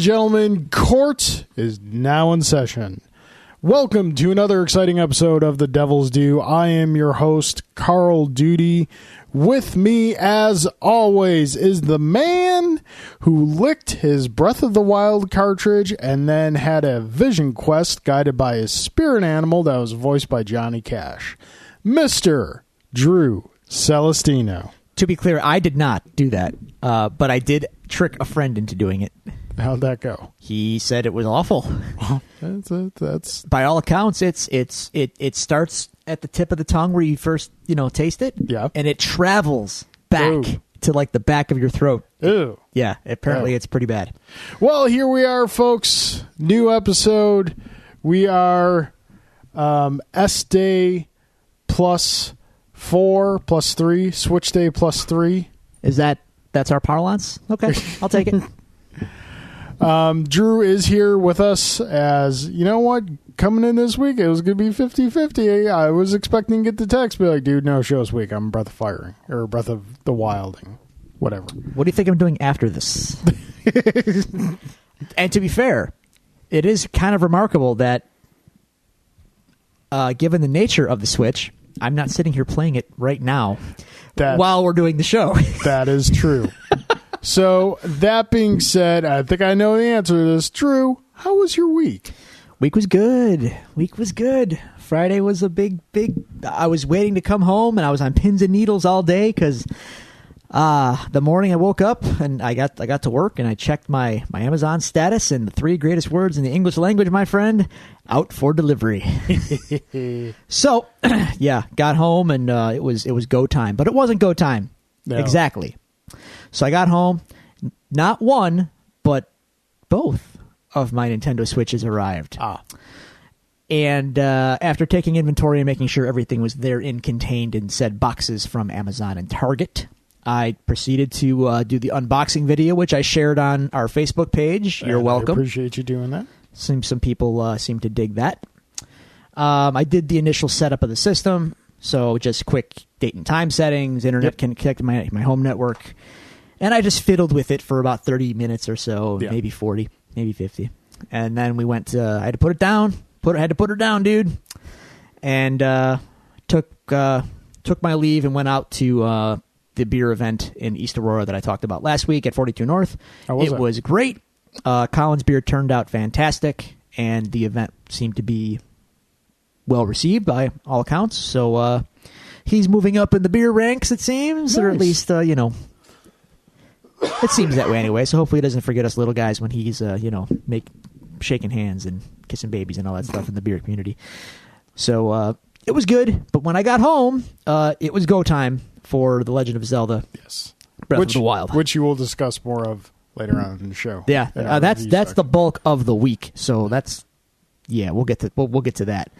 gentlemen, court is now in session. Welcome to another exciting episode of The Devil's Due. I am your host, Carl Duty. With me, as always, is the man who licked his Breath of the Wild cartridge and then had a vision quest guided by his spirit animal that was voiced by Johnny Cash, Mr. Drew Celestino. To be clear, I did not do that, but I did trick a friend into doing it. How'd that go? He said it was awful. That's by all accounts, it starts at the tip of the tongue where you first taste it, yeah, and it travels back to like the back of your throat. Ew. Yeah, apparently it's pretty bad. Well, here we are, folks. New episode. We are S Day plus 4 plus 3, Switch Day plus 3. That's our parlance? Okay, I'll take it. Drew is here with us as, you know what, coming in this week, it was going to be 50-50. I was expecting to get the text, be like, dude, no show this week. I'm Breath of Firing, or Breath of the Wilding, whatever. What do you think I'm doing after this? And to be fair, it is kind of remarkable that, given the nature of the Switch, I'm not sitting here playing it right now while we're doing the show. That is true. So, that being said, I think I know the answer to this. Drew, how was your week? Week was good. Friday was a big... I was waiting to come home, and I was on pins and needles all day, because the morning I woke up, and I got to work, and I checked my Amazon status, and the 3 greatest words in the English language, my friend, out for delivery. So, yeah, got home, and it was go time. But it wasn't go time. No. Exactly. So I got home, not one, but both of my Nintendo Switches arrived. And after taking inventory and making sure everything was therein contained in said boxes from Amazon and Target, I proceeded to do the unboxing video, which I shared on our Facebook page. You're welcome. I appreciate you doing that. Some people seem to dig that. I did the initial setup of the system, so just quick date and time settings, internet connected to my home network. And I just fiddled with it for about 30 minutes or so, maybe 40, maybe 50. And then we went to, I had to put it down. Had to put her down, dude. And took my leave and went out to the beer event in East Aurora that I talked about last week at 42 North. It was great. Collins beer turned out fantastic, and the event seemed to be well received by all accounts. So he's moving up in the beer ranks, it seems, or at least, it seems that way anyway, so hopefully he doesn't forget us little guys when he's, shaking hands and kissing babies and all that stuff in the beer community. So it was good, but when I got home, it was go time for The Legend of Zelda. Yes, Breath of the Wild, which you will discuss more of later on in the show. Yeah, that's the bulk of the week. So we'll get to that.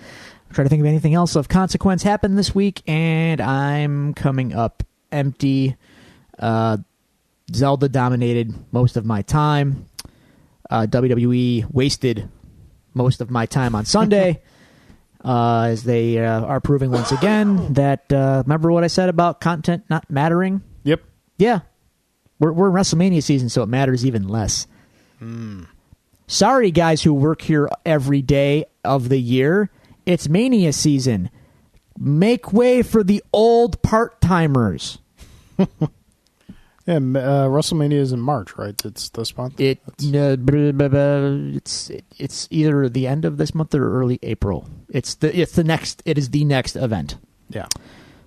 I'm trying to think of anything else of consequence happened this week, and I'm coming up empty. Zelda dominated most of my time. WWE wasted most of my time on Sunday, as they are proving once again that, remember what I said about content not mattering? Yep. Yeah. We're in WrestleMania season, so it matters even less. Sorry, guys who work here every day of the year. It's Mania season. Make way for the old part-timers. Yeah, WrestleMania is in March, right? It's this month. It's either the end of this month or early April. It is the next event. Yeah.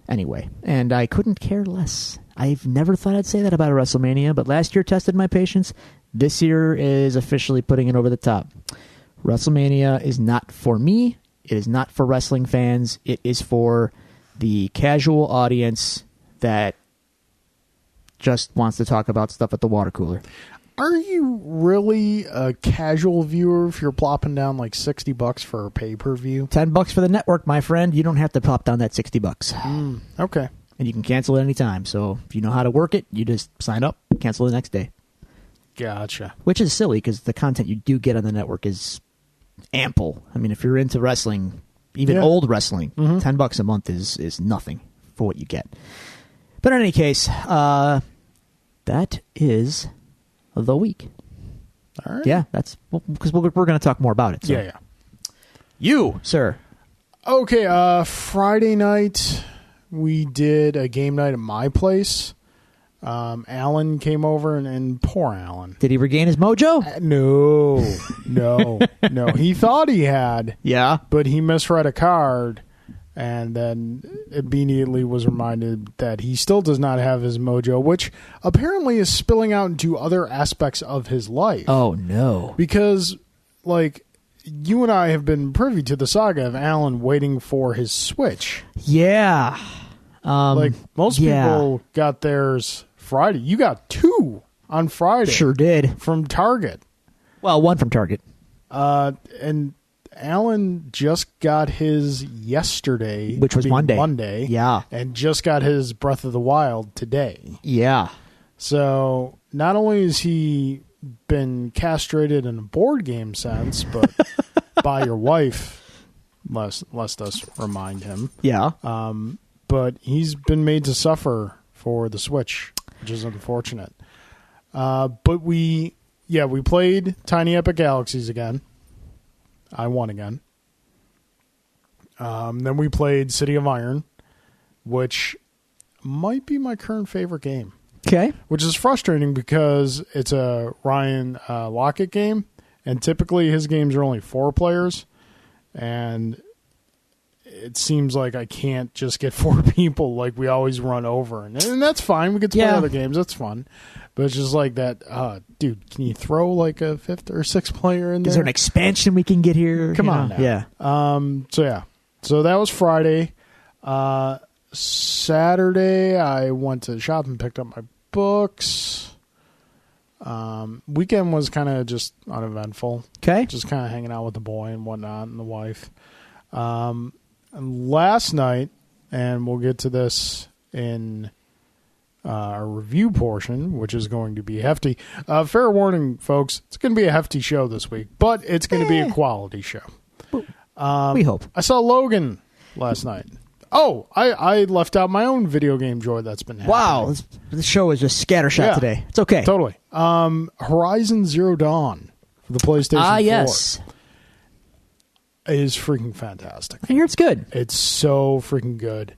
Anyway, and I couldn't care less. I've never thought I'd say that about a WrestleMania, but last year tested my patience. This year is officially putting it over the top. WrestleMania is not for me. It is not for wrestling fans. It is for the casual audience that just wants to talk about stuff at the water cooler. Are you really a casual viewer if you're plopping down like $60 for a pay-per-view? $10 for the network, my friend. You don't have to plop down that $60. Okay. And you can cancel it anytime. So if you know how to work it, you just sign up, cancel the next day. Gotcha. Which is silly because the content you do get on the network is ample. I mean, if you're into wrestling, even old wrestling, $10 a month is nothing for what you get. But in any case, that is the week. All right. Yeah, that's because we're going to talk more about it. So. Yeah. You, sir. Okay, Friday night we did a game night at my place. Alan came over, and poor Alan. Did he regain his mojo? No. He thought he had, Yeah. but he misread a card, and then immediately was reminded that he still does not have his mojo, which apparently is spilling out into other aspects of his life. Oh, no. Because, like, you and I have been privy to the saga of Alan waiting for his Switch. Yeah. Like, most people got theirs Friday. You got 2 on Friday. Sure did. From Target. Well, 1 from Target. And Alan just got his yesterday. Which was Monday. Monday. Yeah. And just got his Breath of the Wild today. Yeah. So, not only has he been castrated in a board game sense, but by your wife, lest us remind him. Yeah. But he's been made to suffer for the Switch, which is unfortunate. But we played Tiny Epic Galaxies again. I won again. Then we played City of Iron, which might be my current favorite game. Okay. Which is frustrating because it's a Ryan Lockett game, and typically his games are only 4 players, and it seems like I can't just get 4 people like we always run over. And that's fine. We get to play other games. That's fun. But it's just like that, dude, can you throw like a 5th or 6th player in there? Is there an expansion we can get here? Come on now. Yeah. So that was Friday. Saturday, I went to the shop and picked up my books. Weekend was kind of just uneventful. Okay. Just kind of hanging out with the boy and whatnot and the wife. And last night, and we'll get to this in our review portion, which is going to be hefty. Fair warning, folks, it's going to be a hefty show this week, but it's going to be a quality show. We hope. I saw Logan last night. Oh, I left out my own video game joy that's been happening. Wow, this show is just scattershot today. It's okay. Totally. Horizon Zero Dawn for the PlayStation 4. Yes. Is freaking fantastic. I hear it's good. It's so freaking good.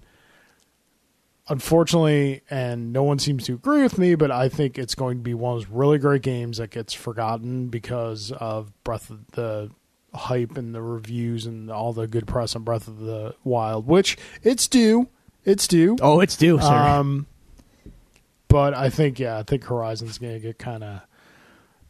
Unfortunately, and no one seems to agree with me, but I think it's going to be one of those really great games that gets forgotten because of Breath of the hype and the reviews and all the good press on Breath of the Wild, which it's due. It's due. Oh, it's due, sir. But I think Horizon's going to get kind of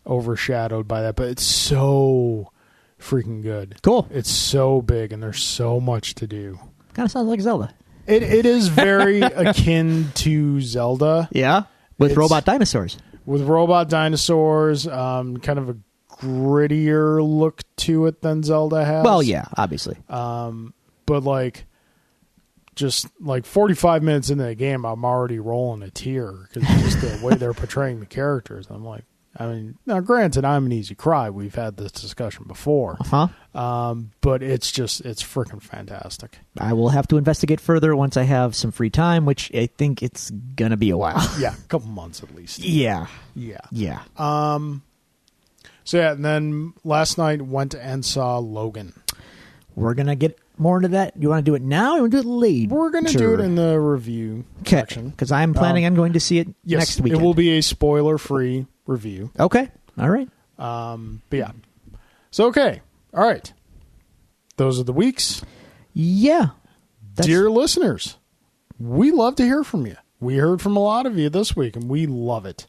overshadowed by that. But it's so freaking good. Cool. It's so big, and there's so much to do. Kind of sounds like Zelda. It is very akin to Zelda. Yeah, with robot dinosaurs. With robot dinosaurs, kind of a grittier look to it than Zelda has. Well, yeah, obviously. But like, just like 45 minutes into the game, I'm already rolling a tear because just the way they're portraying the characters. I'm like, I mean, now granted, I'm an easy cry. We've had this discussion before. But it's freaking fantastic. I will have to investigate further once I have some free time, which I think it's going to be a while. Yeah, a couple months at least. Yeah. Yeah. So yeah, and then last night went and saw Logan. We're going to get more into that. You want to do it now or you want to do it later? We're going to do it in the review section. Because I'm planning on going to see it next weekend. It will be a spoiler-free review. Okay. All right. But yeah. So, okay. All right. Those are the weeks. Yeah. Dear listeners, we love to hear from you. We heard from a lot of you this week, and we love it.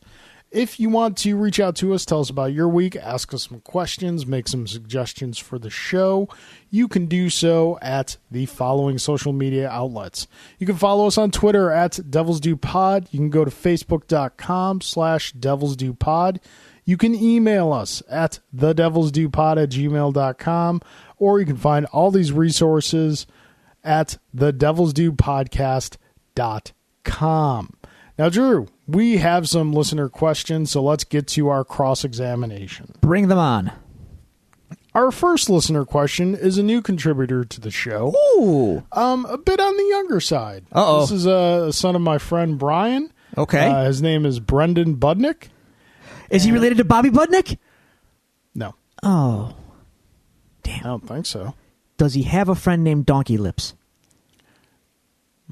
If you want to reach out to us, tell us about your week, ask us some questions, make some suggestions for the show, you can do so at the following social media outlets. You can follow us on Twitter at Devils Do Pod. You can go to facebook.com/DevilsDoPod. You can email us at thedevilsdopod@gmail.com, or you can find all these resources at thedevilsdopodcast.com. Now, Drew, we have some listener questions, so let's get to our cross-examination. Bring them on. Our first listener question is a new contributor to the show. Ooh. A bit on the younger side. Uh-oh. This is a son of my friend Brian. Okay. His name is Brendan Budnick. Is he related to Bobby Budnick? Oh. I don't think so. Does he have a friend named Donkey Lips?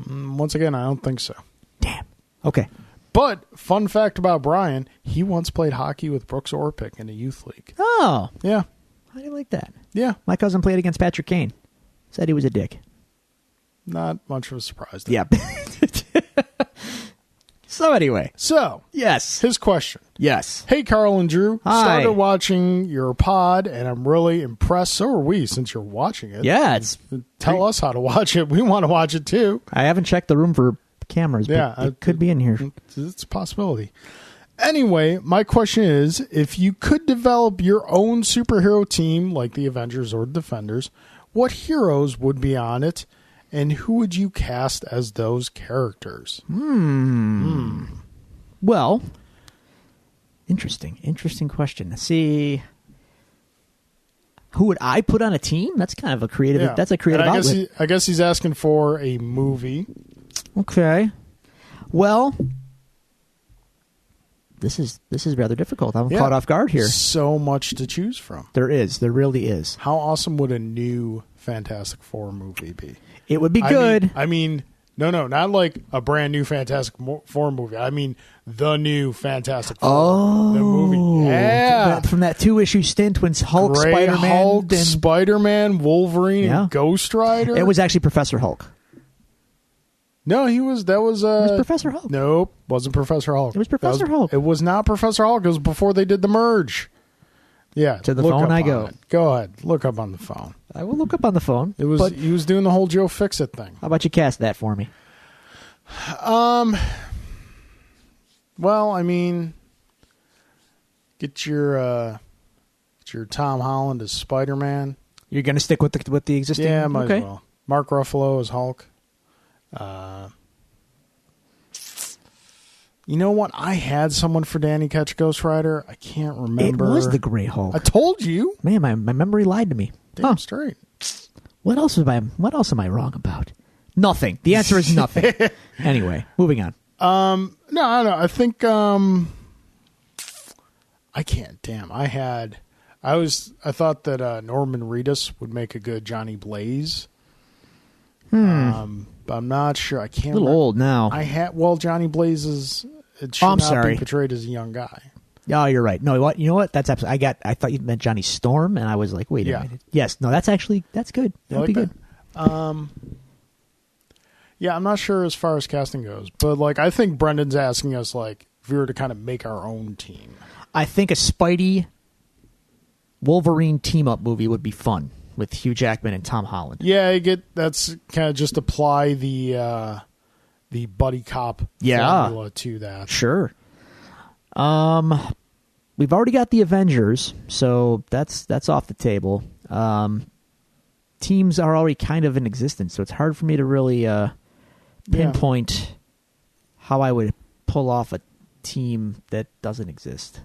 Once again, I don't think so. Damn. Okay. But, fun fact about Brian, he once played hockey with Brooks Orpik in a youth league. Oh. Yeah. How do you like that? Yeah. My cousin played against Patrick Kane. Said he was a dick. Not much of a surprise. Yep. So anyway. So, Yes. his question. Yes. Hey, Carl and Drew. Hi. Started watching your pod, and I'm really impressed. So are we, since you're watching it. Yeah, it's. Tell us how to watch it. We want to watch it, too. I haven't checked the room for cameras, but Yeah, it could be in here. It's a possibility. Anyway, my question is, if you could develop your own superhero team, like the Avengers or Defenders, what heroes would be on it, and who would you cast as those characters? Well, interesting question. Let's see. Who would I put on a team? That's kind of a creative. Yeah. That's a creative And outlet. I guess he's asking for a movie. Okay. Well, this is rather difficult. I'm Yeah. caught off guard here. So much to choose from. There really is. How awesome would a new Fantastic Four movie be? It would be good. I mean, no, not like a brand new Fantastic Four movie. I mean, the new Fantastic Four. The movie. Yeah. From that 2-issue stint when Hulk, Great Spider-Man, Hulk, and Spider-Man, Wolverine, Yeah. and Ghost Rider. it was actually Professor Hulk. No, that was It was Professor Hulk. Nope, wasn't Professor Hulk. It was Professor Hulk. It was not Professor Hulk. It was before they did the merge. Yeah. To the look phone up I on go. it. Go ahead. Look up on the phone. I will look up on the phone. It was But he was doing the whole Joe Fix-It thing. how about you cast that for me? Well, I mean, get your Tom Holland as Spider-Man. You're going to stick with the existing? Yeah, might okay. as well. Mark Ruffalo as Hulk. You know what? I had someone for Danny Ketch Ghost Rider. I can't remember. It was the Gray Hulk. I told you. Man, my memory lied to me. Damn straight. What else am I wrong about? Nothing. The answer is nothing. Anyway, moving on. No. I think I can't. Damn. I thought that Norman Reedus would make a good Johnny Blaze. But I'm not sure. I can't. A little old now. Johnny Blaze is. It should I'm not sorry. be portrayed as a young guy. Oh, you're right. No, what? You know what? That's absolutely. I thought you meant Johnny Storm, and I was like, wait a minute. Yes. No, that's good. You That'd like be that? good. Yeah, I'm not sure as far as casting goes, but like I think Brendan's asking us like if we were to kind of make our own team. I think a Spidey Wolverine team up movie would be fun with Hugh Jackman and Tom Holland. Yeah, that's kind of just apply the buddy cop formula to that. Sure. We've already got the Avengers, so that's off the table. Teams are already kind of in existence, so it's hard for me to really pinpoint how I would pull off a team that doesn't exist.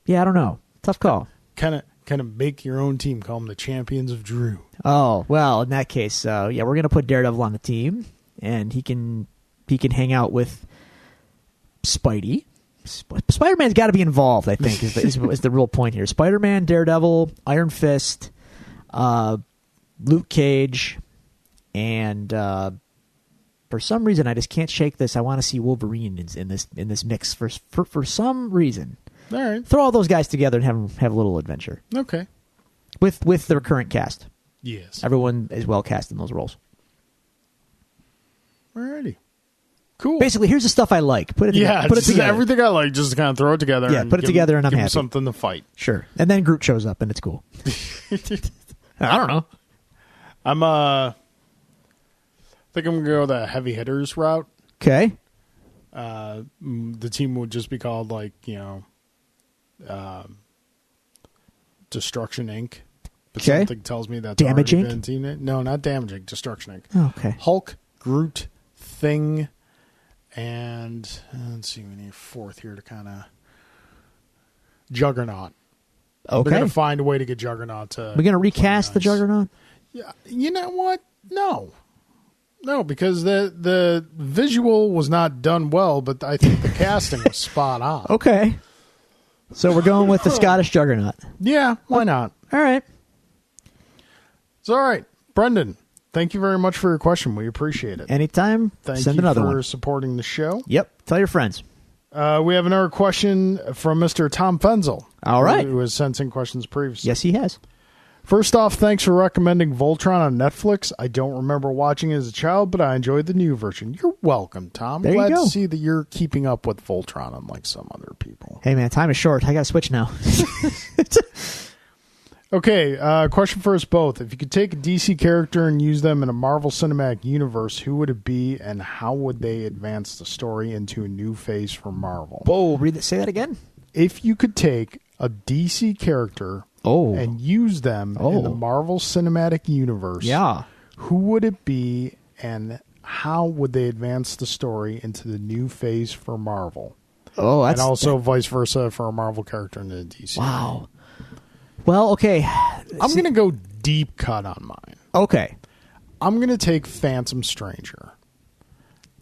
Yeah, I don't know. Tough call. Kind of make your own team. Call them the Champions of Drew. Oh, well, in that case, we're going to put Daredevil on the team, and he can hang out with Spidey. Spider-Man's got to be involved, I think, is the real point here. Spider-Man, Daredevil, Iron Fist, Luke Cage, and for some reason, I just can't shake this. I want to see Wolverine in this mix for some reason. All right. Throw all those guys together and have a little adventure. Okay. With their current cast. Yes. Everyone is well cast in those roles. Alrighty. Cool. Basically, here's the stuff I like. Put it together. Put it together. Everything I like, just kind of throw it together. Yeah, and put it together and I'm give 'em happy. something to fight. Sure. And then Groot shows up and it's cool. I don't know. I think I'm gonna go the heavy hitters route. Okay. The team would just be called Destruction Inc. But Okay. something tells me that's Damage already Inc.? been team name. No, not Damage Inc. Destruction Inc. Okay. Hulk, Groot, Thing, and let's see, we need a fourth here to kind of Juggernaut. We're Okay. gonna find a way to get Juggernaut to. We're going to recast the nice. Juggernaut? Yeah, you know what? No, because the visual was not done well, but I think the casting was spot on. Okay. So we're going with the Scottish Juggernaut. Yeah, why not? All right. It's all right. Brendan, thank you very much for your question. We appreciate it. Anytime, Thank send you another for one. supporting the show. Yep. Tell your friends. We have another question from Mr. Tom Fenzel. All right. Who has sent in questions previously. Yes, he has. First off, thanks for recommending Voltron on Netflix. I don't remember watching it as a child, but I enjoyed the new version. You're welcome, Tom. There you Glad go. to see that you're keeping up with Voltron, unlike some other people. Hey, man, time is short. I got to switch now. Okay, question for us both. If you could take a DC character and use them in a Marvel Cinematic Universe, who would it be, and how would they advance the story into a new phase for Marvel? Whoa, say that again? If you could take a DC character and use them in the Marvel Cinematic Universe, who would it be, and how would they advance the story into the new phase for Marvel? And also vice versa for a Marvel character in the DC. Wow. Well, okay. I'm going to go deep cut on mine. Okay. I'm going to take Phantom Stranger.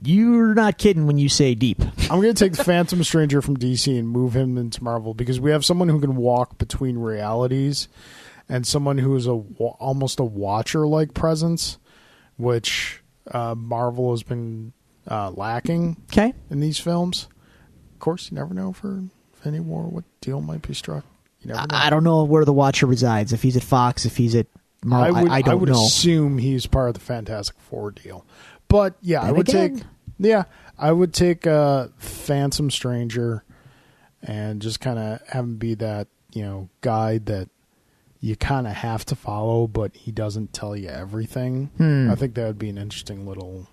You're not kidding when you say deep. I'm going to take the Phantom Stranger from DC and move him into Marvel because we have someone who can walk between realities and someone who is almost a Watcher-like presence, which Marvel has been lacking in these films. Of course, you never know for Infinity War what deal might be struck. You never know. I don't know where the Watcher resides. If he's at Fox, if he's at Marvel, I don't know. I would assume he's part of the Fantastic Four deal. But yeah, I would take Phantom Stranger and just kind of have him be that, guy that you kind of have to follow, but he doesn't tell you everything. I think that would be an interesting little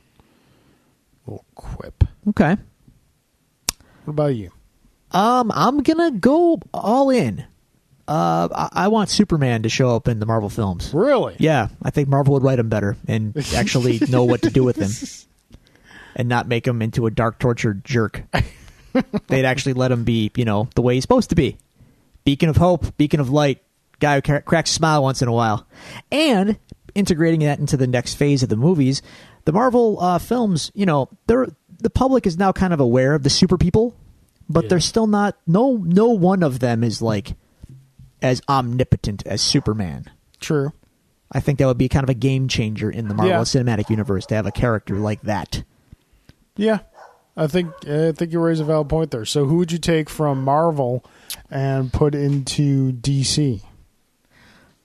quip. Okay. What about you? I'm gonna go all in. I want Superman to show up in the Marvel films. Really? Yeah, I think Marvel would write him better and actually know what to do with him, and not make him into a dark, tortured jerk. They'd actually let him be, the way he's supposed to be. Beacon of hope, beacon of light, guy who cracks a smile once in a while. And integrating that into the next phase of the movies, the Marvel films, the public is now kind of aware of the super people, but they're still not, no one of them is like as omnipotent as Superman. True. I think that would be kind of a game changer in the Marvel Cinematic Universe to have a character like that. Yeah. I think you raise a valid point there. So who would you take from Marvel and put into DC?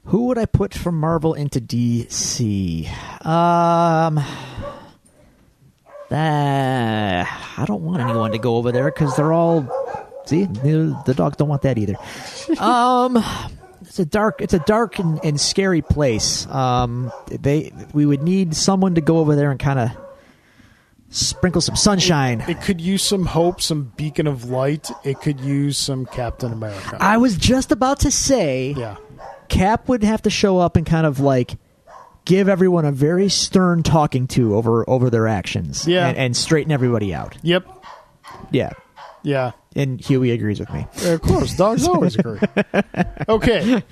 Who would I put from Marvel into DC? I don't want anyone to go over there because they're all... See, the dogs don't want that either. It's a dark and scary place. We would need someone to go over there and kind of sprinkle some sunshine. It could use some hope, some beacon of light. It could use some Captain America. I was just about to say, Cap would have to show up and kind of like give everyone a very stern talking to over their actions, and straighten everybody out. Yep. Yeah. And Huey agrees with me. Of course, dogs always agree. Okay.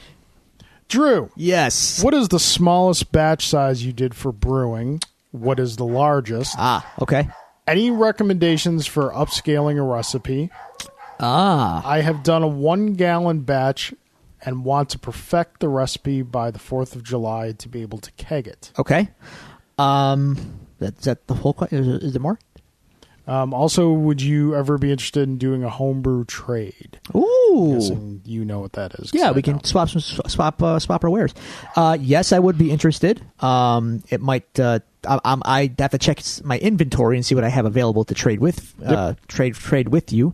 Drew. Yes. What is the smallest batch size you did for brewing? What is the largest? Okay. Any recommendations for upscaling a recipe? I have done a 1-gallon batch and want to perfect the recipe by the 4th of July to be able to keg it. Okay. Is that the whole question? Is there more? Also, would you ever be interested in doing a homebrew trade? Ooh, I'm guessing you know what that is. Yeah, we can swap our wares. Yes, I would be interested. It might. I have to check my inventory and see what I have available to trade with. Trade with you.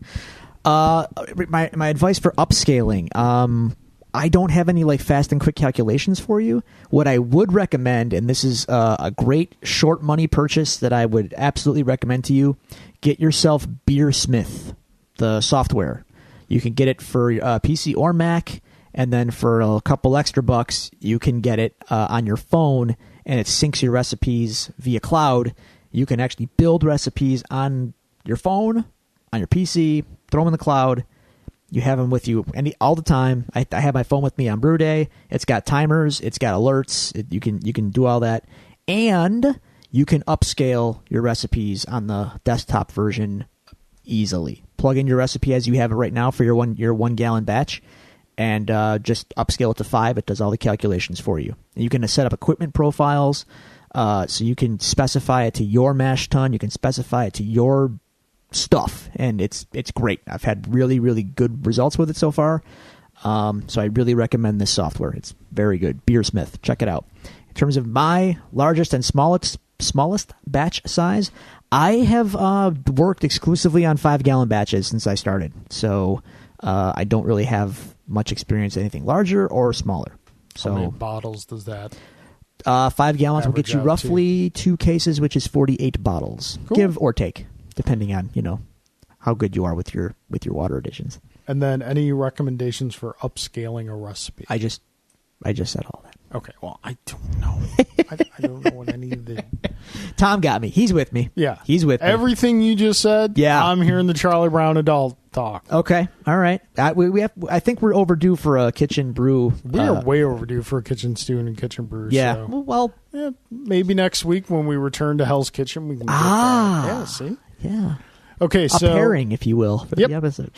My advice for upscaling. I don't have any like fast and quick calculations for you. What I would recommend, and this is a great short money purchase that I would absolutely recommend to you, get yourself Beersmith, the software. You can get it for PC or Mac, and then for a couple extra bucks, you can get it on your phone, and it syncs your recipes via cloud. You can actually build recipes on your phone, on your PC, throw them in the cloud. You have them with you all the time. I have my phone with me on brew day. It's got timers. It's got alerts. You can do all that. And you can upscale your recipes on the desktop version easily. Plug in your recipe as you have it right now for your 1 gallon batch, and just upscale it to 5. It does all the calculations for you. And you can set up equipment profiles, so you can specify it to your mash tun. You can specify it to your stuff, and it's great. I've had really, really good results with it so far. So I really recommend this software. It's very good. Beersmith, check it out. In terms of my largest and smallest batch size, I have worked exclusively on 5 gallon batches since I started. So I don't really have much experience in anything larger or smaller. So how many bottles does that? 5 gallons will get you out roughly 2 cases, which is 48 bottles, Cool. give or take, depending on how good you are with your water additions. And then any recommendations for upscaling a recipe? I just said all that. Okay, well, I don't know. I don't know what any of the... Tom got me. He's with me. Yeah. He's with me. Everything you just said, Yeah. I'm hearing the Charlie Brown adult talk. Okay. All right. I think we're overdue for a kitchen brew. We are way overdue for a kitchen stew and a kitchen brew. Yeah. So, Well, yeah, maybe next week when we return to Hell's Kitchen, we can get Ah. that. Yeah, see? yeah. Okay, A so... pairing, if you will, for Yep. the episode.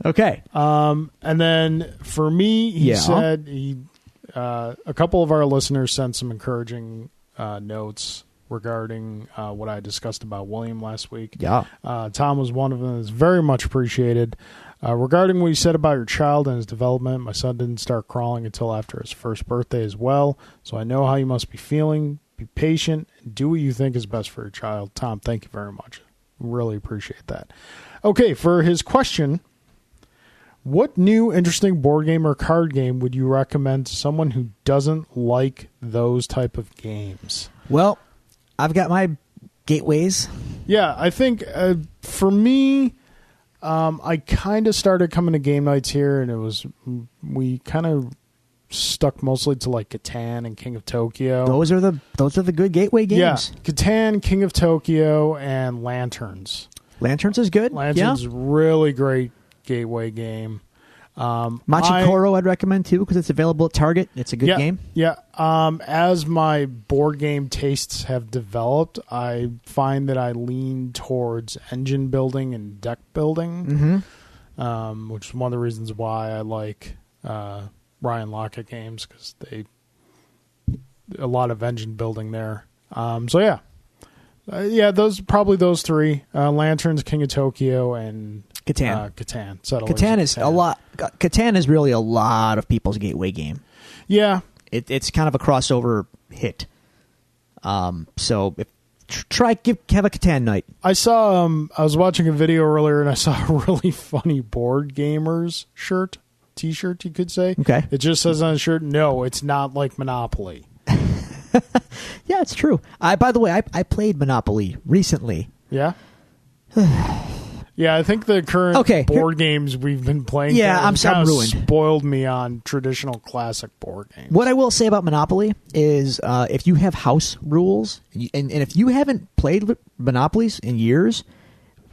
Okay. And then for me, he Yeah. said a couple of our listeners sent some encouraging notes regarding what I discussed about William last week. Yeah. Tom was one of them. It's very much appreciated. Regarding what you said about your child and his development, my son didn't start crawling until after his first birthday as well, so I know how you must be feeling. Be patient and do what you think is best for your child. Tom, thank you very much. Really appreciate that. Okay, for his question, what new interesting board game or card game would you recommend to someone who doesn't like those type of games? Well, I've got my gateways. Yeah, I think for me, I kind of started coming to game nights here, and we kind of stuck mostly to like Catan and King of Tokyo. Those are the good gateway games. Yeah, Catan, King of Tokyo, and Lanterns. Lanterns is good. Lanterns is really great gateway game. Machikoro I'd recommend too because it's available at Target. It's a good game. Yeah. As my board game tastes have developed, I find that I lean towards engine building and deck building, which is one of the reasons why I like Ryan Lockett games because a lot of engine building there. So yeah, those 3: Lanterns, King of Tokyo, and Catan. Catan. Catan is a lot. Catan is really a lot of people's gateway game. Yeah. It's kind of a crossover hit. So have a Catan night. I saw. I was watching a video earlier, and I saw a really funny board gamers T-shirt. You could say. Okay. It just says on the shirt, "No, it's not like Monopoly." Yeah, it's true. By the way, I played Monopoly recently. Yeah. Yeah, I think the current board games we've been playing I'm ruined. Spoiled me on traditional classic board games. What I will say about Monopoly is if you have house rules, and if you haven't played Monopolies in years,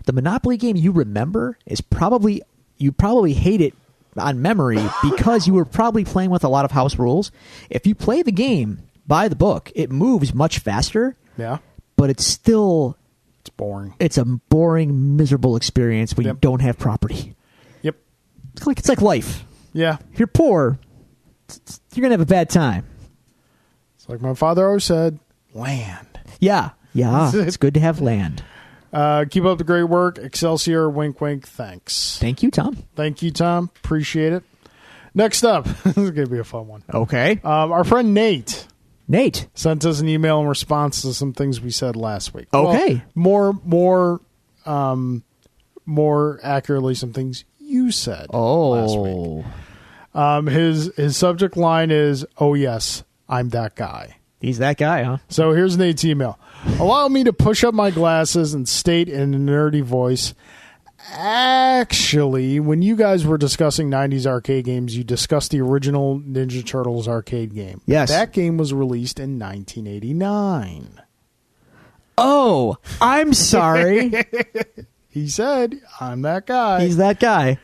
the Monopoly game you remember is you probably hate it on memory because you were probably playing with a lot of house rules. If you play the game by the book, it moves much faster. Yeah. But it's still... It's boring. It's a boring, miserable experience when you don't have property. Yep. It's like life. Yeah. If you're poor, you're going to have a bad time. It's like my father always said, land. Yeah. It's good to have land. Keep up the great work. Excelsior, wink, wink, thanks. Thank you, Tom. Thank you, Tom. Appreciate it. Next up, this is going to be a fun one. Okay. Our friend Nate sent us an email in response to some things we said last week. Okay. Well, more accurately, some things you said last week. His subject line is, "Oh yes, I'm that guy." He's that guy, huh? So here's Nate's email. Allow me to push up my glasses and state in a nerdy voice. Actually, when you guys were discussing 90s arcade games, you discussed the original Ninja Turtles arcade game. Yes. That game was released in 1989. Oh, I'm sorry. He said, I'm that guy. He's that guy.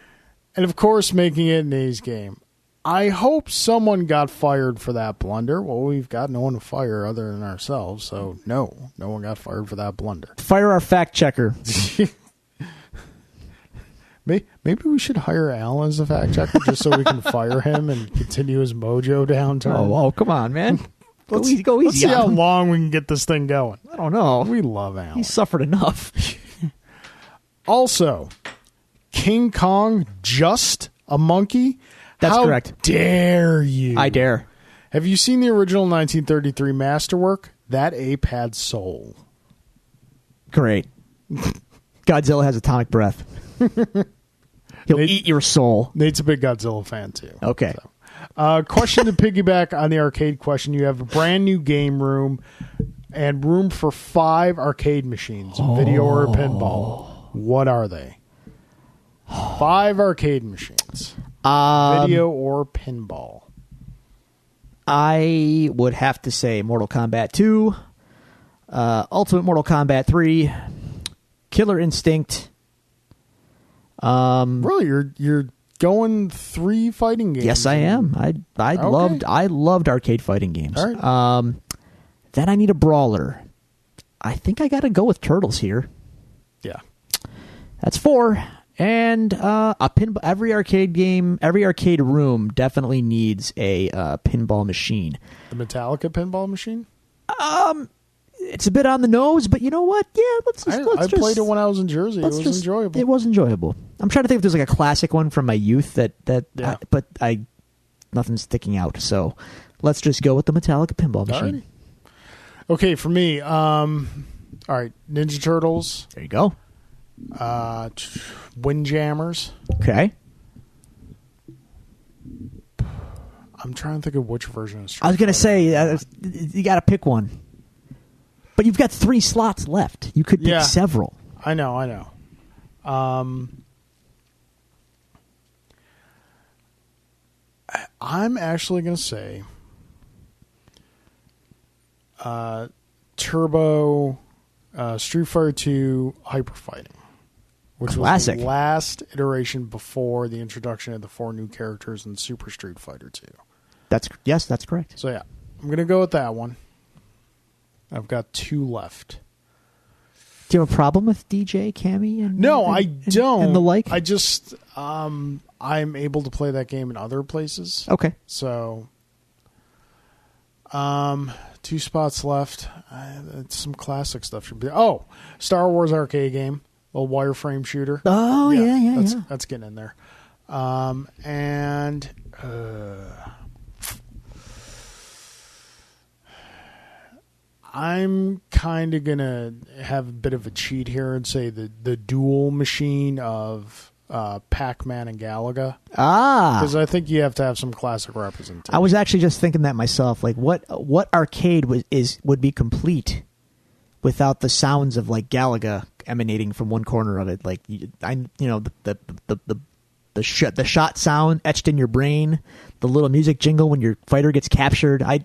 And of course, making it an A's game. I hope someone got fired for that blunder. Well, we've got no one to fire other than ourselves, so no one got fired for that blunder. Fire our fact checker. Maybe we should hire Alan as a fact checker just so we can fire him and continue his mojo downturn. Oh, come on, man. Go easy Let's see on how him. long we can get this thing going. I don't know. We love Alan. He's suffered enough. Also, King Kong just a monkey? That's How correct. Dare you? I dare. Have you seen the original 1933 masterwork? That ape had soul. Great. Godzilla has atomic breath. He'll eat your soul. Nate's a big Godzilla fan, too. Okay. So. Question to piggyback on the arcade question. You have a brand new game room and room for 5 arcade machines, video or pinball. What are they? 5 arcade machines, video or pinball. I would have to say Mortal Kombat 2, Ultimate Mortal Kombat 3, Killer Instinct. Really, you're going 3 fighting games? Yes, I am. I loved arcade fighting games. All right. Then I need a brawler. I think I got to go with Turtles here. Yeah. That's 4. And a pinball. Every arcade game, every arcade room definitely needs a pinball machine. The Metallica pinball machine? It's a bit on the nose, but you know what? Yeah, I played it when I was in Jersey. It was enjoyable. It was enjoyable. I'm trying to think if there's like a classic one from my youth that Yeah. but nothing's sticking out. So let's just go with the Metallica pinball machine. Alrighty. Okay, for me, all right, Ninja Turtles, There you go. Windjammers. Okay. I'm trying to think of which version of Street I was going to Fighter. say, you got to pick one. But you've got 3 slots left. You could pick Yeah. several. I know. I'm actually going to say Turbo Street Fighter 2 Hyper Fighting, which Classic. was the last iteration before the introduction of the 4 new characters in Super Street Fighter 2. Yes, that's correct. So yeah, I'm going to go with that one. I've got 2 left. Do you have a problem with DJ, Cammy, and No, I don't. and the like? I just I'm able to play that game in other places. Okay. So 2 spots left. Some classic stuff should be. Oh, Star Wars arcade game, a wireframe shooter. Oh, yeah. That's getting in there. And I'm kind of going to have a bit of a cheat here and say the dual machine of Pac-Man and Galaga. Because I think you have to have some classic representation. I was actually just thinking that myself. Like, what arcade would be complete without the sounds of like Galaga emanating from one corner of it? Like, the shot sound etched in your brain, the little music jingle when your fighter gets captured. I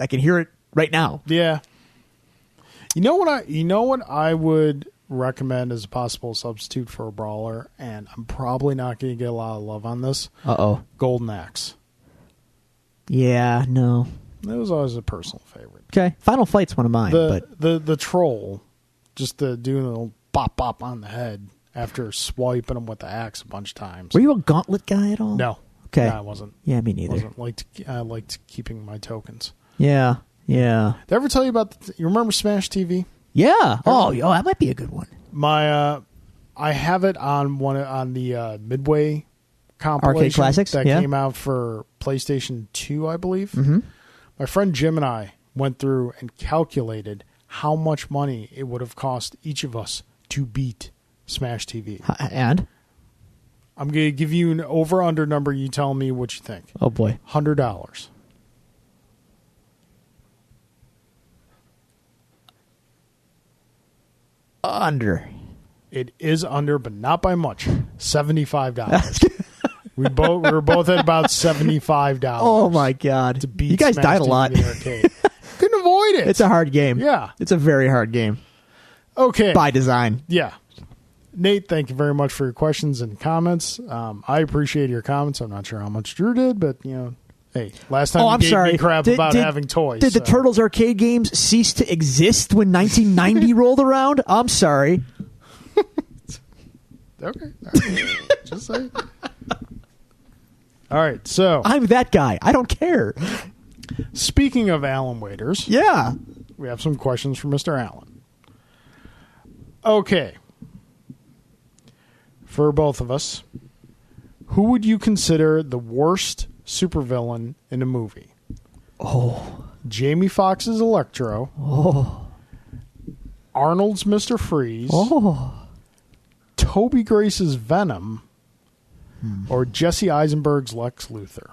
can hear it right now. Yeah. You know what I would recommend as a possible substitute for a brawler, and I'm probably not going to get a lot of love on this. Golden Axe. Yeah, no. It was always a personal favorite. Okay, Final Fight's one of mine. The troll, just doing a little bop bop on the head after swiping him with the axe a bunch of times. Were you a gauntlet guy at all? No. Okay. No, I wasn't. Yeah, me neither. I liked keeping my tokens. Yeah. Did I ever tell you about? You remember Smash TV? Yeah. Oh, that might be a good one. I have it on the Midway compilation Arcade Classics that came out for PlayStation 2, I believe. Mm-hmm. My friend Jim and I went through and calculated how much money it would have cost each of us to beat Smash TV. And? I'm going to give you an over-under number. You tell me what you think. Oh, boy. $100. Under. It is under, but not by much. $75. we were both at about $75. Oh my God! To beat you guys Smash died a TV lot. in the arcade. Couldn't avoid it. It's a hard game. Yeah, it's a very hard game. Okay, by design. Yeah, Nate, thank you very much for your questions and comments. I appreciate your comments. I'm not sure how much Drew did, but hey, last time you gave me crap about having toys. Did the Turtles arcade games cease to exist when 1990 rolled around? I'm sorry. Okay. All right. Just say. All right. So I'm that guy. I don't care. speaking of Alan Waiters, Yeah. we have some questions for Mr. Allen. Okay. For both of us, who would you consider the worst supervillain in a movie? Oh. Jamie Foxx's Electro, Oh. Arnold's Mr. Freeze, Oh. Toby Grace's Venom, or Jesse Eisenberg's Lex Luthor.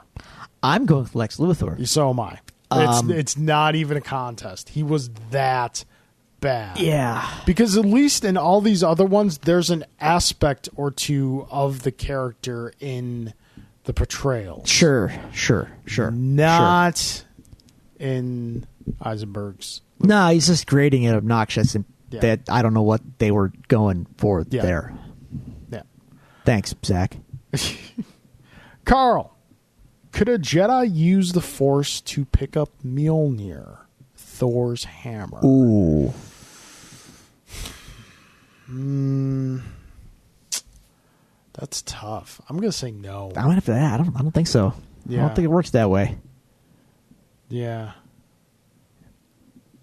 I'm going with Lex Luthor. So am I. It's not even a contest. He was that bad. Yeah. Because at least in all these other ones, there's an aspect or two of the character in the portrayal. Sure. Not in Eisenberg's. No, he's just grating and obnoxious, and that I don't know what they were going for there. Yeah. Thanks, Zach. Carl, could a Jedi use the Force to pick up Mjolnir, Thor's hammer? Ooh. That's tough. I'm going to say no. I'm gonna have to. I don't think so. I Yeah. don't think it works that way. Yeah.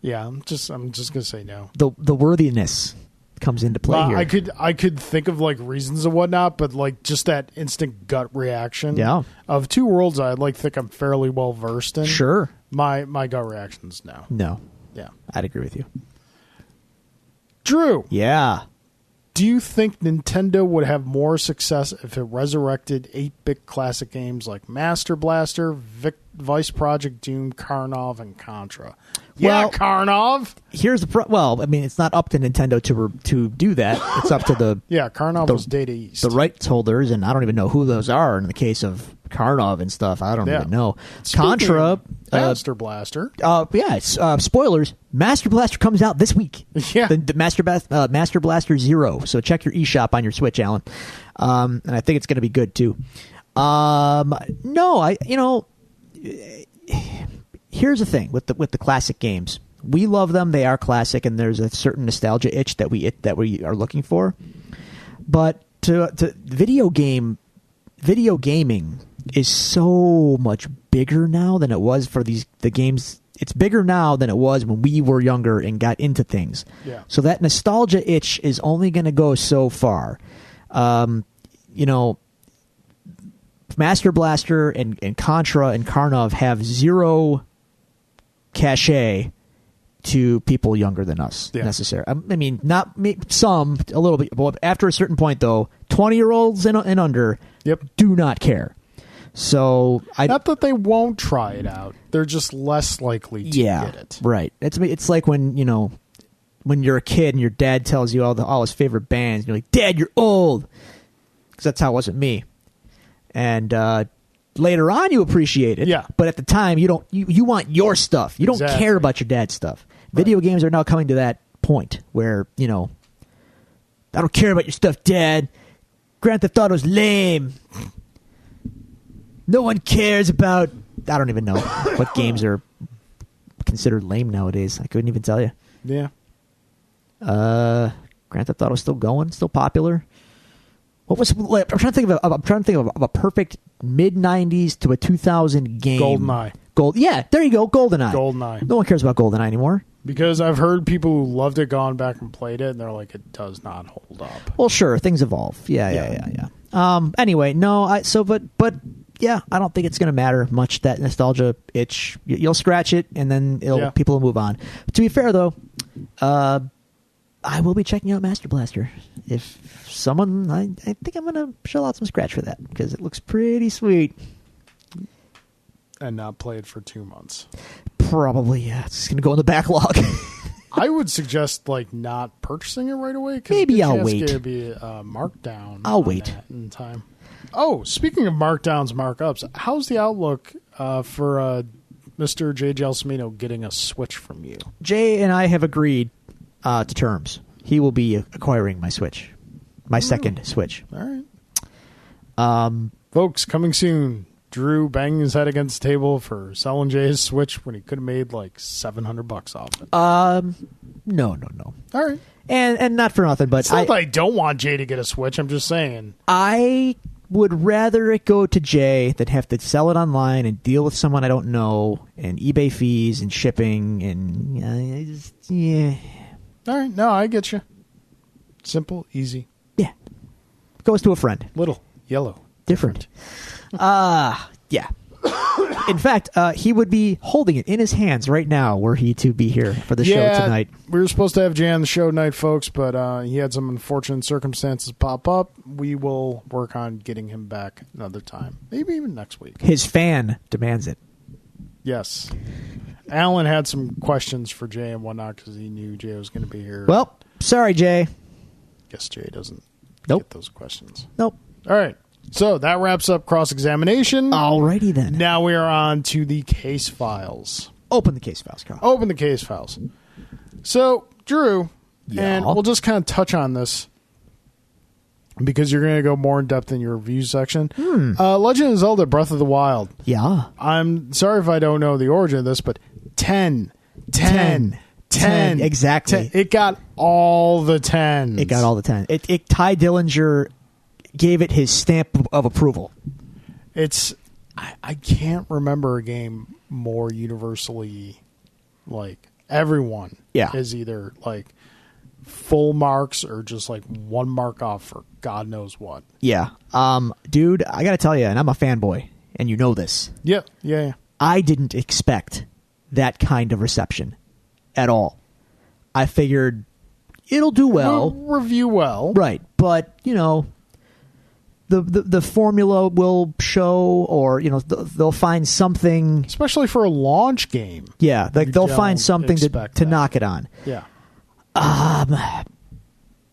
Yeah, I'm just going to say no. The worthiness comes into play here. I could think of like reasons and whatnot, but like just that instant gut reaction. Yeah. Of two worlds I like think I'm fairly well versed in. Sure. My gut reaction's no. No. Yeah. I'd agree with you. Drew, Yeah. do you think Nintendo would have more success if it resurrected 8-bit classic games like Master Blaster, Vice Project Doom, Karnov, and Contra? Well, Karnov. Here's the well. I mean, it's not up to Nintendo to do that. It's up to the Karnov was Data East. the rights holders, and I don't even know who those are in the case of Karnov and stuff. I don't even know. Speaking Contra, of Master Blaster. it's, spoilers. Master Blaster comes out this week. Yeah. The Master Blaster Zero. So check your eShop on your Switch, Alan. And I think it's going to be good too. Here's the thing with the classic games. We love them; they are classic, and there's a certain nostalgia itch that we are looking for. But to video gaming is so much bigger now than it was for the games. It's bigger now than it was when we were younger and got into things. Yeah. So that nostalgia itch is only going to go so far. Master Blaster and Contra and Karnov have zero cachet to people younger than us necessarily. I mean, not some, a little bit. But after a certain point, though, 20-year-olds and under do not care. So not that they won't try it out; they're just less likely to get it. Right. It's like when you're a kid and your dad tells you all his favorite bands, and you're like, "Dad, you're old," because that's how it was with me. And later on, you appreciate it. Yeah. But at the time, you don't. You want your stuff. You don't care about your dad's stuff. Video games are now coming to that point where I don't care about your stuff, Dad. Grand Theft Auto's lame. No one cares about. I don't even know what games are considered lame nowadays. I couldn't even tell you. Yeah. Grand Theft Auto's still going, still popular. What was? I'm trying to think of a perfect mid '90s to a 2000 game. GoldenEye. Yeah, there you go. GoldenEye. GoldenEye. No one cares about GoldenEye anymore. Because I've heard people who loved it gone back and played it, and they're like, it does not hold up. Well, sure, things evolve. Yeah. Anyway, no. But yeah, I don't think it's going to matter much. That nostalgia itch, you'll scratch it, and then people will move on. To be fair, though, I will be checking out Master Blaster. If someone, I think I'm going to shell out some scratch for that because it looks pretty sweet. And not play it for 2 months. Probably, yeah. It's just going to go in the backlog. I would suggest not purchasing it right away. Maybe I'll wait. It's going to be a markdown. I'll wait in time. Oh, speaking of markdowns, markups, how's the outlook for Mr. J. Gelsomino getting a Switch from you? Jay and I have agreed to terms. He will be acquiring my Switch, my second Switch. All right. Folks, coming soon. Drew banging his head against the table for selling Jay his Switch when he could have made $700 off it. No. All right. And not for nothing, but It's not that I don't want Jay to get a Switch. I'm just saying. I would rather it go to Jay than have to sell it online and deal with someone I don't know and eBay fees and shipping and yeah. All right. No, I get you. Simple, easy, Yeah. Goes to a friend. little, yellow. Different. Yeah. In fact, he would be holding it in his hands right now were he to be here for the show tonight. We were supposed to have Jay on the show tonight, folks, but he had some unfortunate circumstances pop up. We will work on getting him back another time. Maybe even next week. His fan demands it. Yes. Alan had some questions for Jay and whatnot because he knew Jay was going to be here. Well, sorry, Jay. Guess Jay doesn't Nope. get those questions. Nope. All right. So that wraps up cross-examination. Alrighty then. Now we are on to the case files. Open the case files, Carl. Open the case files. So, Drew, Yeah. and we'll just kind of touch on this because you're going to go more in depth in your review section. Legend of Zelda Breath of the Wild. Yeah. I'm sorry if I don't know the origin of this, but 10. Exactly. 10. It got all the 10s. It got all the 10. Ty Dillinger gave it his stamp of approval. It's I can't remember a game more universally like everyone is either like full marks or just like 1 mark off for God knows what. Yeah. Dude, I got to tell you, and I'm a fanboy, and you know this. Yeah. I didn't expect that kind of reception at all. I figured it'll do well. Review well. Right. But, the formula will show, or they'll find something. Especially for a launch game. Yeah, like they'll find something expect to that. knock it on. Yeah.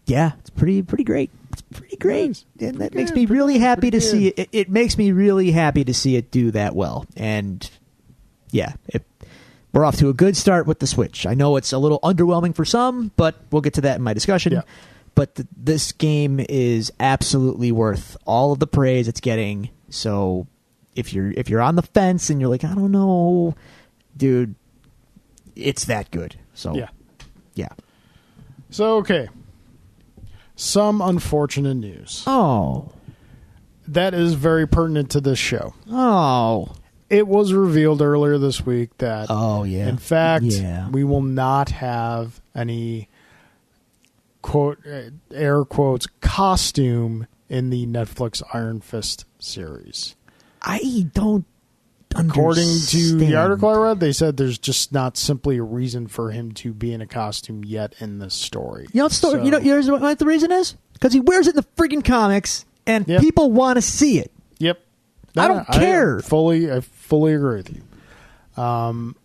Yeah, it's pretty great. It's pretty great, Nice. and that Pretty makes good, me really happy to pretty see good. it. It makes me really happy to see it do that well, and yeah, we're off to a good start with the Switch. I know it's a little underwhelming for some, but we'll get to that in my discussion. Yeah. But this game is absolutely worth all of the praise it's getting. So if you're on the fence and you're like, I don't know, dude, it's that good. So yeah. So, okay. Some unfortunate news. Oh. That is very pertinent to this show. Oh. It was revealed earlier this week that, in fact, we will not have any quote air quotes costume in the Netflix Iron Fist series. I don't understand. According to the article I read, they said there's just not simply a reason for him to be in a costume yet in this story. Here's what the reason is? Because he wears it in the freaking comics, and people want to see it. Yep. I don't care. I fully agree with you. I'm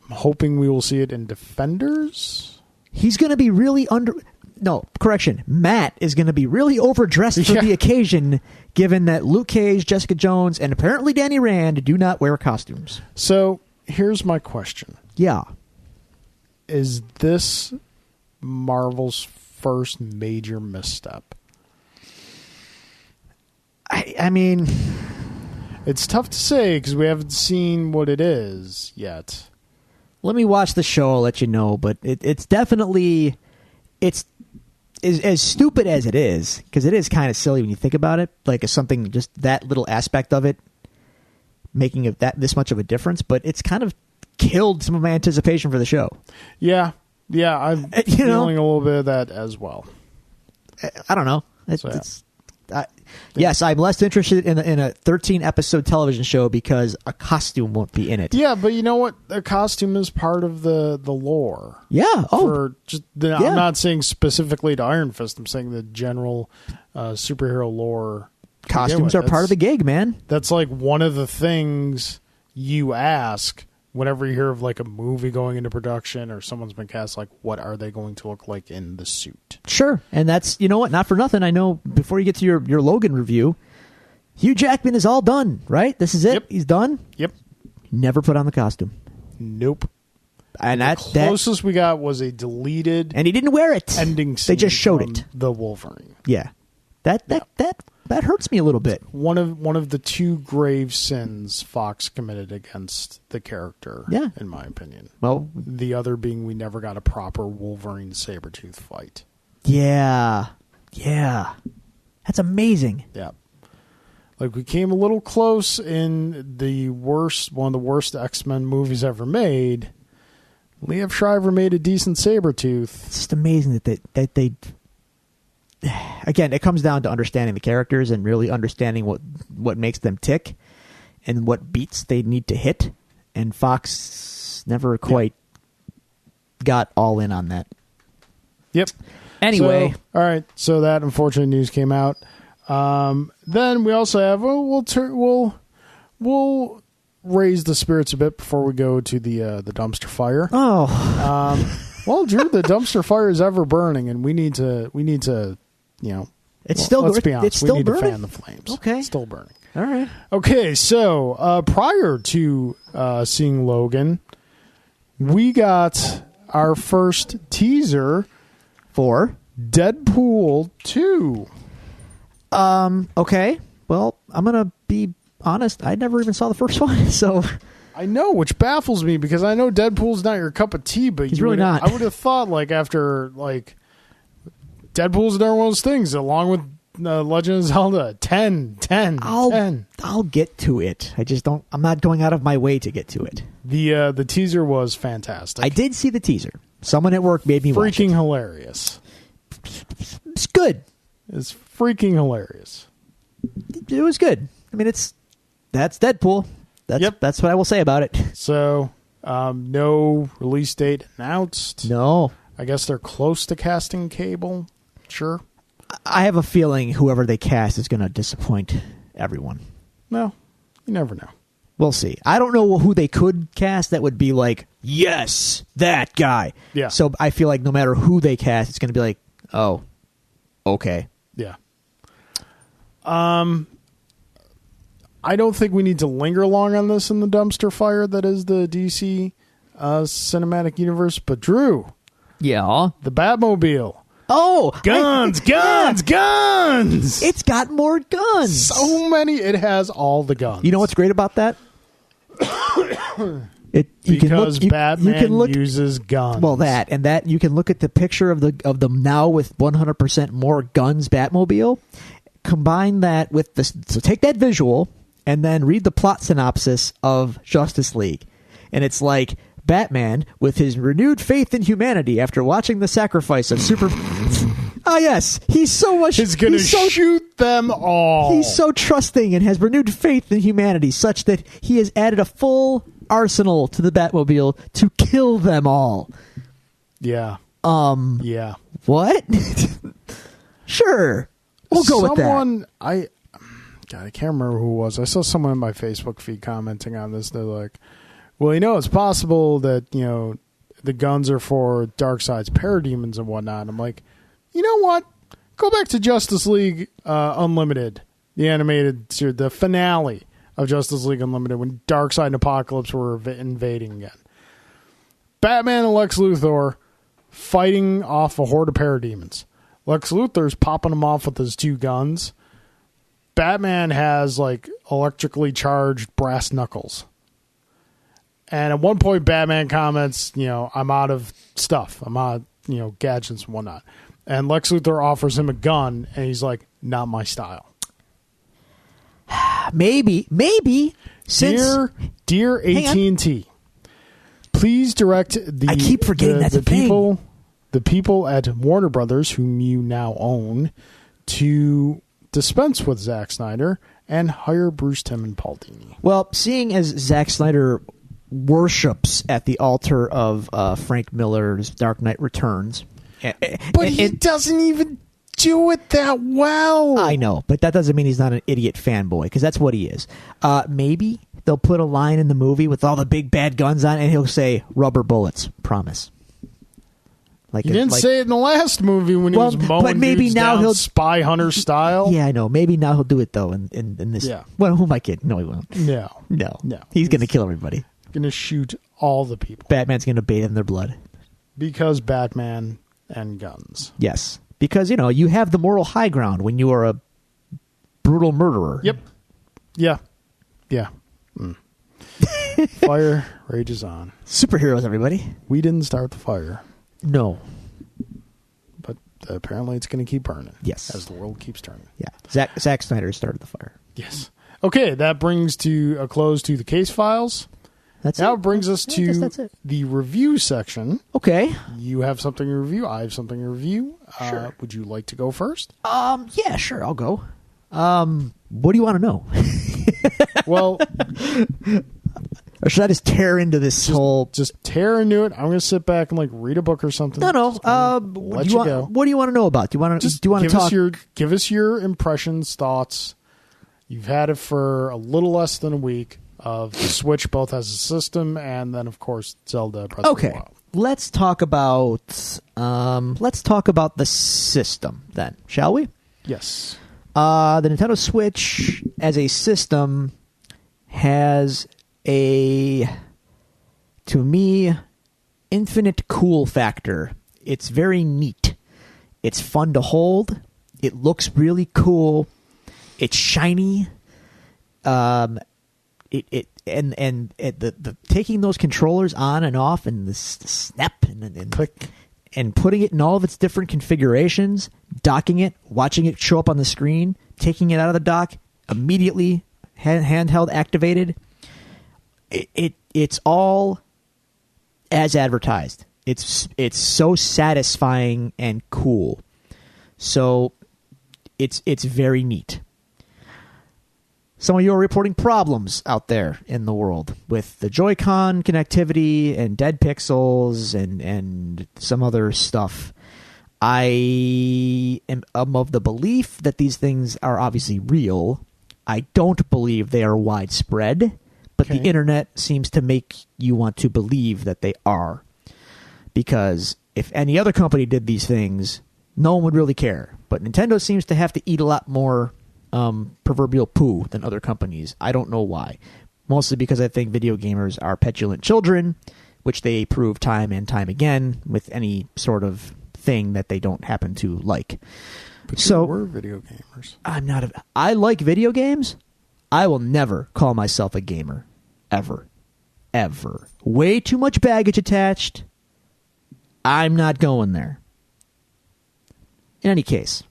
hoping we will see it in Defenders. He's going to be really Matt is going to be really overdressed for the occasion, given that Luke Cage, Jessica Jones, and apparently Danny Rand do not wear costumes. So here's my question. Yeah. Is this Marvel's first major misstep? I mean, it's tough to say because we haven't seen what it is yet. Let me watch the show. I'll let you know. But it's definitely as stupid as it is, because it is kind of silly when you think about it. Like it's something, just that little aspect of it making it this much of a difference. But it's kind of killed some of my anticipation for the show. Yeah, I'm feeling a little bit of that as well. I don't know. Yes, I'm less interested in a 13-episode television show because a costume won't be in it. Yeah, but you know what? A costume is part of the lore. Yeah. I'm not saying specifically to Iron Fist. I'm saying the general superhero lore. Costumes are part of the gig, man. That's like one of the things you ask whenever you hear of like a movie going into production or someone's been cast, like, what are they going to look like in the suit? Sure. And that's, you know what, not for nothing. I know before you get to your Logan review, Hugh Jackman is all done, right? This is it? Yep. He's done? Yep. Never put on the costume. Nope. And the closest we got was a deleted and he didn't wear it. ending scene. They just showed from it. The Wolverine. Yeah. That that hurts me a little bit. One of the two grave sins Fox committed against the character, Yeah. in my opinion. Well, The other being we never got a proper Wolverine Sabretooth fight. yeah. That's amazing. Yeah. Like, we came a little close in one of the worst X-Men movies ever made. Liev Schreiber made a decent Sabretooth. It's just amazing that they again, it comes down to understanding the characters and really understanding what makes them tick and what beats they need to hit. And Fox never quite got all in on that. Yep. Anyway. So, all right. So that unfortunate news came out. Then we also have we'll raise the spirits a bit before we go to the dumpster fire. Well, Drew, the dumpster fire is ever burning, and we need to It's still let's be honest, it's still we need burning? to fan the flames. Okay. It's still burning. All right. Okay, so prior to seeing Logan, we got our first teaser For Deadpool 2. okay. Well, I'm gonna be honest. I never even saw the first one, so I know, which baffles me because I know Deadpool's not your cup of tea, but He's really not. I would have thought after Deadpool's another one of those things, along with Legend of Zelda, 10. I'll get to it. I just don't. I'm not going out of my way to get to it. The teaser was fantastic. I did see the teaser. Someone at work made me watch freaking it. hilarious. It's good. It's freaking hilarious. It was good. I mean, that's Deadpool. That's what I will say about it. So, no release date announced. No, I guess they're close to casting Cable. Sure. I have a feeling whoever they cast is going to disappoint everyone. No, you never know. We'll see. I don't know who they could cast that would be like, yes, that guy. Yeah. So I feel like no matter who they cast, it's going to be like, oh, okay. Yeah. I don't think we need to linger long on this in the dumpster fire that is the DC cinematic universe. But Drew, Yeah. the Batmobile. Oh, Guns. It's got more guns. So many. It has all the guns. You know what's great about that? Because Batman uses guns. Well, that you can look at the picture of them now with 100% more guns Batmobile. Combine that with this. So take that visual and then read the plot synopsis of Justice League, and it's like Batman with his renewed faith in humanity after watching the sacrifice of super. Yes, he's so much. He's going to shoot them all. He's so trusting and has renewed faith in humanity, such that he has added a full arsenal to the Batmobile to kill them all. Yeah. Yeah. What? Sure. We'll go with that. I can't remember who it was. I saw someone in my Facebook feed commenting on this. They're like, well, it's possible that, the guns are for Darkseid's parademons and whatnot. I'm like, you know what? Go back to Justice League Unlimited, the animated series, the finale of Justice League Unlimited when Darkseid and Apocalypse were invading again. Batman and Lex Luthor fighting off a horde of parademons. Lex Luthor's popping them off with his two guns. Batman has electrically charged brass knuckles. And at one point, Batman comments, I'm out of stuff. I'm out, gadgets and whatnot. And Lex Luthor offers him a gun, and he's like, not my style. Maybe. Since Dear AT&T, please direct I keep forgetting that's a thing. The people at Warner Brothers, whom you now own, to dispense with Zack Snyder and hire Bruce Timm and Paul Dini. Well, seeing as Zack Snyder worships at the altar of Frank Miller's Dark Knight Returns, but he doesn't even do it that well. I know, but that doesn't mean he's not an idiot fanboy, because that's what he is. Maybe they'll put a line in the movie with all the big bad guns on it, and he'll say, rubber bullets, promise. He didn't say it in the last movie when he was mowing but maybe dudes now down he'll Spy Hunter style. Yeah, I know. Maybe now he'll do it, though, in this. Yeah. Well, who am I kidding? No, he won't. No. He's going to kill everybody. Going to shoot all the people. Batman's going to bathe in their blood. Because Batman and guns. Yes. Because, you have the moral high ground when you are a brutal murderer. Yep. Yeah. Yeah. Fire rages on. Superheroes, everybody. We didn't start the fire, No. but apparently it's going to keep burning. Yes. As the world keeps turning. Yeah. Zack Snyder started the fire. Yes. Okay, that brings to a close to the case files. That's Now it. it brings us I guess to that's it. the review section. Okay. You have something to review. I have something to review. Sure. Would you like to go first? Yeah, sure. I'll go. What do you want to know? Well, Or should I just tear into this whole? just tear into it. I'm going to sit back and read a book or something. No. Just kinda What do you want to know about? Do you want to? Just Do you want to give talk? give us your impressions, thoughts. You've had it for a little less than a week of the Switch, both as a system and then, of course, Zelda Breath of the Okay. Wild. Let's talk about the system then, shall we? Yes. The Nintendo Switch as a system has a, to me, infinite cool factor. It's very neat. It's fun to hold. It looks really cool. It's shiny. The taking those controllers on and off and the snap and Click. and putting it in all of its different configurations, docking it, watching it show up on the screen, taking it out of the dock, immediately handheld activated. It's all as advertised. It's so satisfying and cool. So it's very neat. Some of you are reporting problems out there in the world with the Joy-Con connectivity and dead pixels and some other stuff. I am of the belief that these things are obviously real. I don't believe they are widespread, but Okay. the internet seems to make you want to believe that they are. Because if any other company did these things, no one would really care. But Nintendo seems to have to eat a lot more proverbial poo than other companies. I don't know why. Mostly because I think video gamers are petulant children, which they prove time and time again with any sort of thing that they don't happen to like. But So- you were video gamers. I like video games. I will never call myself a gamer. Ever. Ever. Way too much baggage attached. I'm not going there. In any case,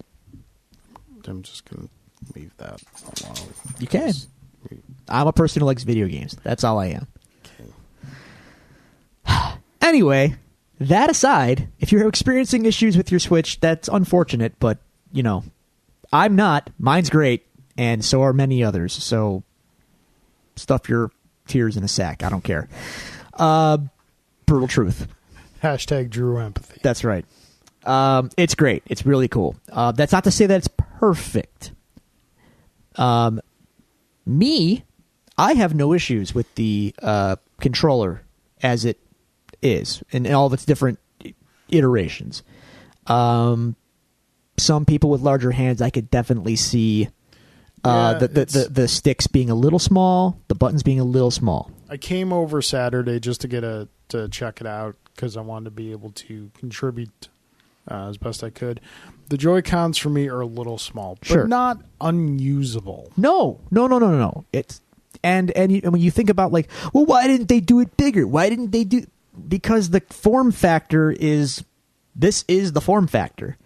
I'm just going to leave that alone. you can. I'm a person who likes video games. That's all I am. Okay. Anyway, that aside, if you're experiencing issues with your Switch, that's unfortunate, but, I'm not. Mine's great, and so are many others. So, stuff your tears in a sack. I don't care. Brutal truth. Hashtag Drew Empathy. That's right. It's great. It's really cool. That's not to say that it's perfect. I have no issues with the controller as it is in all of its different iterations. Some people with larger hands, I could definitely see the sticks being a little small, the buttons being a little small. I came over Saturday just to to check it out because I wanted to be able to contribute as best I could. The Joy-Cons for me are a little small, but Sure. not unusable. No. It's and when you think about well, why didn't they do it bigger? Why didn't they do? Because the form factor is the form factor.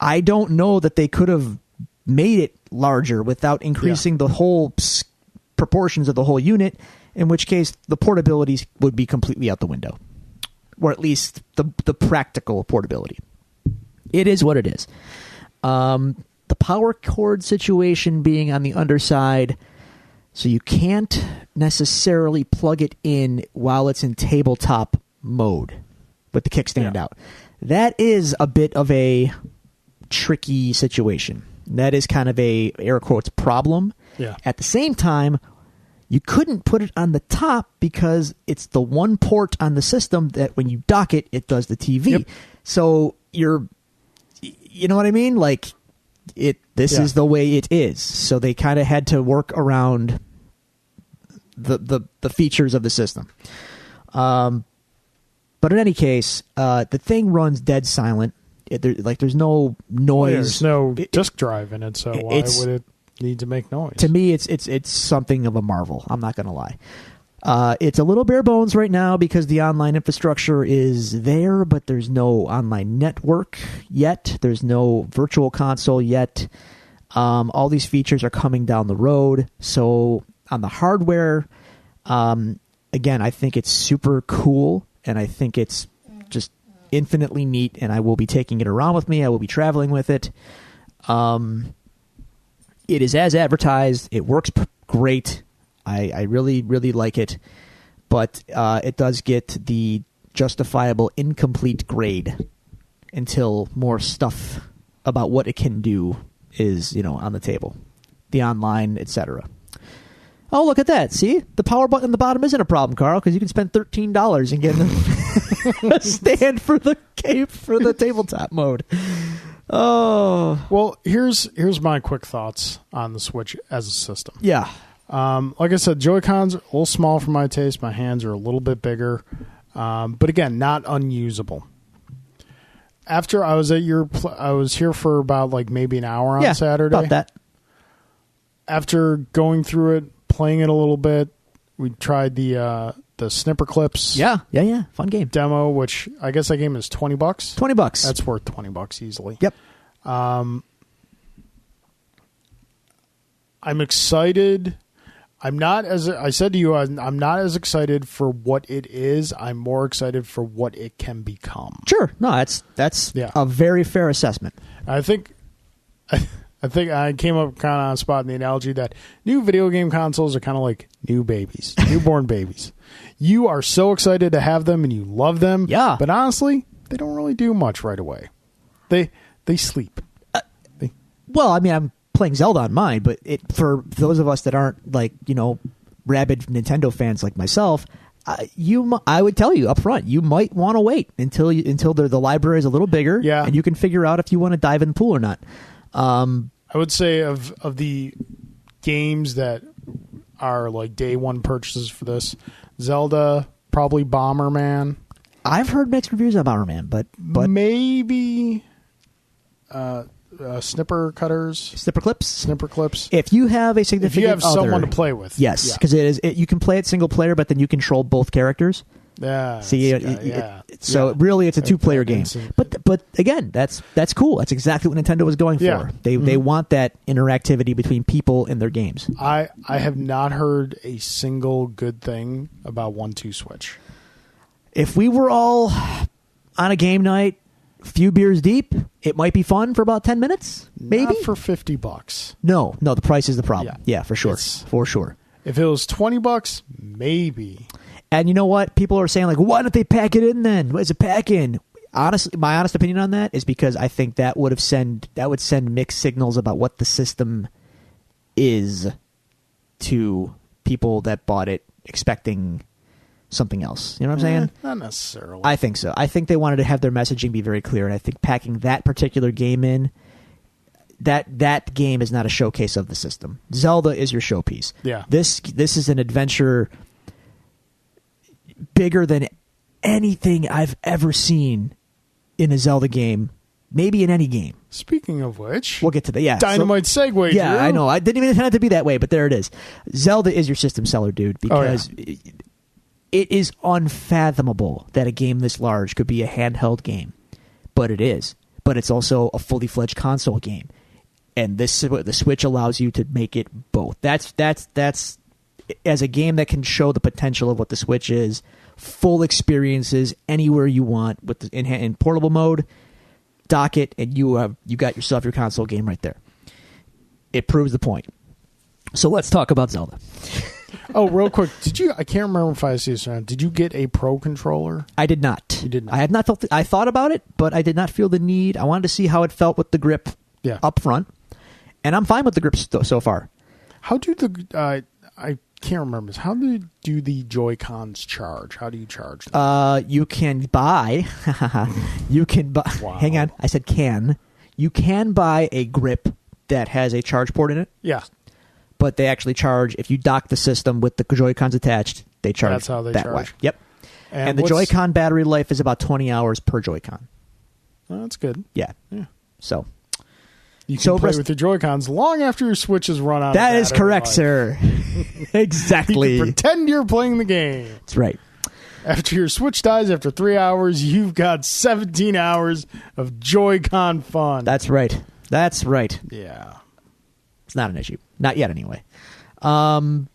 I don't know that they could have made it larger without increasing the whole proportions of the whole unit. In which case, the portability would be completely out the window, or at least the practical portability. It is what it is. The power cord situation being on the underside, so you can't necessarily plug it in while it's in tabletop mode with the kickstand out. That is a bit of a tricky situation. That is kind of a, air quotes, problem. Yeah. At the same time, you couldn't put it on the top because it's the one port on the system that when you dock it, it does the TV. Yep. So you know what I mean? This is the way it is. So they kind of had to work around the features of the system. But in any case, the thing runs dead silent. There's no noise. There's no disk drive in it, so why would it? need to make noise. To me, it's something of a marvel. I'm not going to lie. It's a little bare bones right now because the online infrastructure is there, but there's no online network yet. There's no virtual console yet. All these features are coming down the road. So on the hardware, again, I think it's super cool, and I think it's just infinitely neat, and I will be taking it around with me. I will be traveling with it. It is as advertised. It works great. I really, really like it, but it does get the justifiable incomplete grade until more stuff about what it can do is, on the table, the online, etc. Oh, look at that! See, the power button at the bottom isn't a problem, Carl, because you can spend $13 and get a stand for the tabletop mode. Oh, well, here's my quick thoughts on the Switch as a system. Yeah. Like I said, Joy-Cons are a little small for my taste. My hands are a little bit bigger. But again, not unusable. After I was at I was here for about maybe an hour on Saturday. About that. After going through it, playing it a little bit, we tried the Snipper Clips. Yeah. Fun game. Demo, which I guess that game is $20. $20. That's worth $20 easily. Yep. I'm excited. I'm not as I said to you. I'm not as excited for what it is. I'm more excited for what it can become. Sure. No, that's a very fair assessment. I think I came up kind of on spot in the analogy that new video game consoles are kind of like new babies, newborn babies. You are so excited to have them and you love them. Yeah. But honestly, they don't really do much right away. They sleep. Well, I mean, I'm playing Zelda on mine, but for those of us that aren't rabid Nintendo fans like myself, I would tell you up front, you might want to wait until the library is a little bigger, and you can figure out if you want to dive in the pool or not. I would say of the games that are day one purchases for this, Zelda, probably Bomberman. I've heard mixed reviews on Bomberman, but maybe Snipper Clips. If you have a significant if you have other, someone to play with, yes, because you can play it single player, but then you control both characters. Yeah. See, really, it's a two-player game. But again, that's cool. That's exactly what Nintendo was going for. Yeah. They want that interactivity between people in their games. I have not heard a single good thing about 1-2 Switch. If we were all on a game night, few beers deep, it might be fun for about 10 minutes, maybe. Not for $50. No, the price is the problem. Yeah, for sure. For sure. If it was $20, maybe. And you know what? People are saying, why don't they pack it in then? What is a pack in? Honestly, my honest opinion on that is because I think that would send mixed signals about what the system is to people that bought it expecting something else. You know what I'm saying? Not necessarily. I think so. I think they wanted to have their messaging be very clear, and I think packing that particular game in, that game is not a showcase of the system. Zelda is your showpiece. Yeah. This is an adventure bigger than anything I've ever seen in a Zelda game, maybe in any game. Speaking of which, we'll get to that. Yeah, dynamite segue. Yeah, Drew. I know. I didn't even intend it to be that way, but there it is. Zelda is your system seller, dude, because it is unfathomable that a game this large could be a handheld game, but it is. But it's also a fully fledged console game, and the Switch allows you to make it both. That's as a game that can show the potential of what the Switch is. Full experiences anywhere you want with in portable mode. Dock it, and you got yourself your console game right there. It proves the point. So let's talk about Zelda. Oh, real quick, I can't remember if I see this around. Did you get a Pro controller? I did not. You did not. I had not felt. I thought about it, but I did not feel the need. I wanted to see how it felt with the grip up front, and I'm fine with the grip so far. How do I can't remember. How do the Joy-Cons charge? How do you charge them? You can buy. Wow. Hang on, I said can. You can buy a grip that has a charge port in it. Yeah. But they actually charge, if you dock the system with the Joy-Cons attached, they charge. That's how they charge. Way. Yep. And the Joy-Con battery life is about 20 hours per Joy-Con. Oh, that's good. Yeah. So. You can play with your Joy-Cons long after your Switch has run out. That is correct, sir. Exactly. You can pretend you're playing the game. That's right. After your Switch dies after 3 hours, you've got 17 hours of Joy-Con fun. That's right. That's right. Yeah. It's not an issue. Not yet, anyway. I'll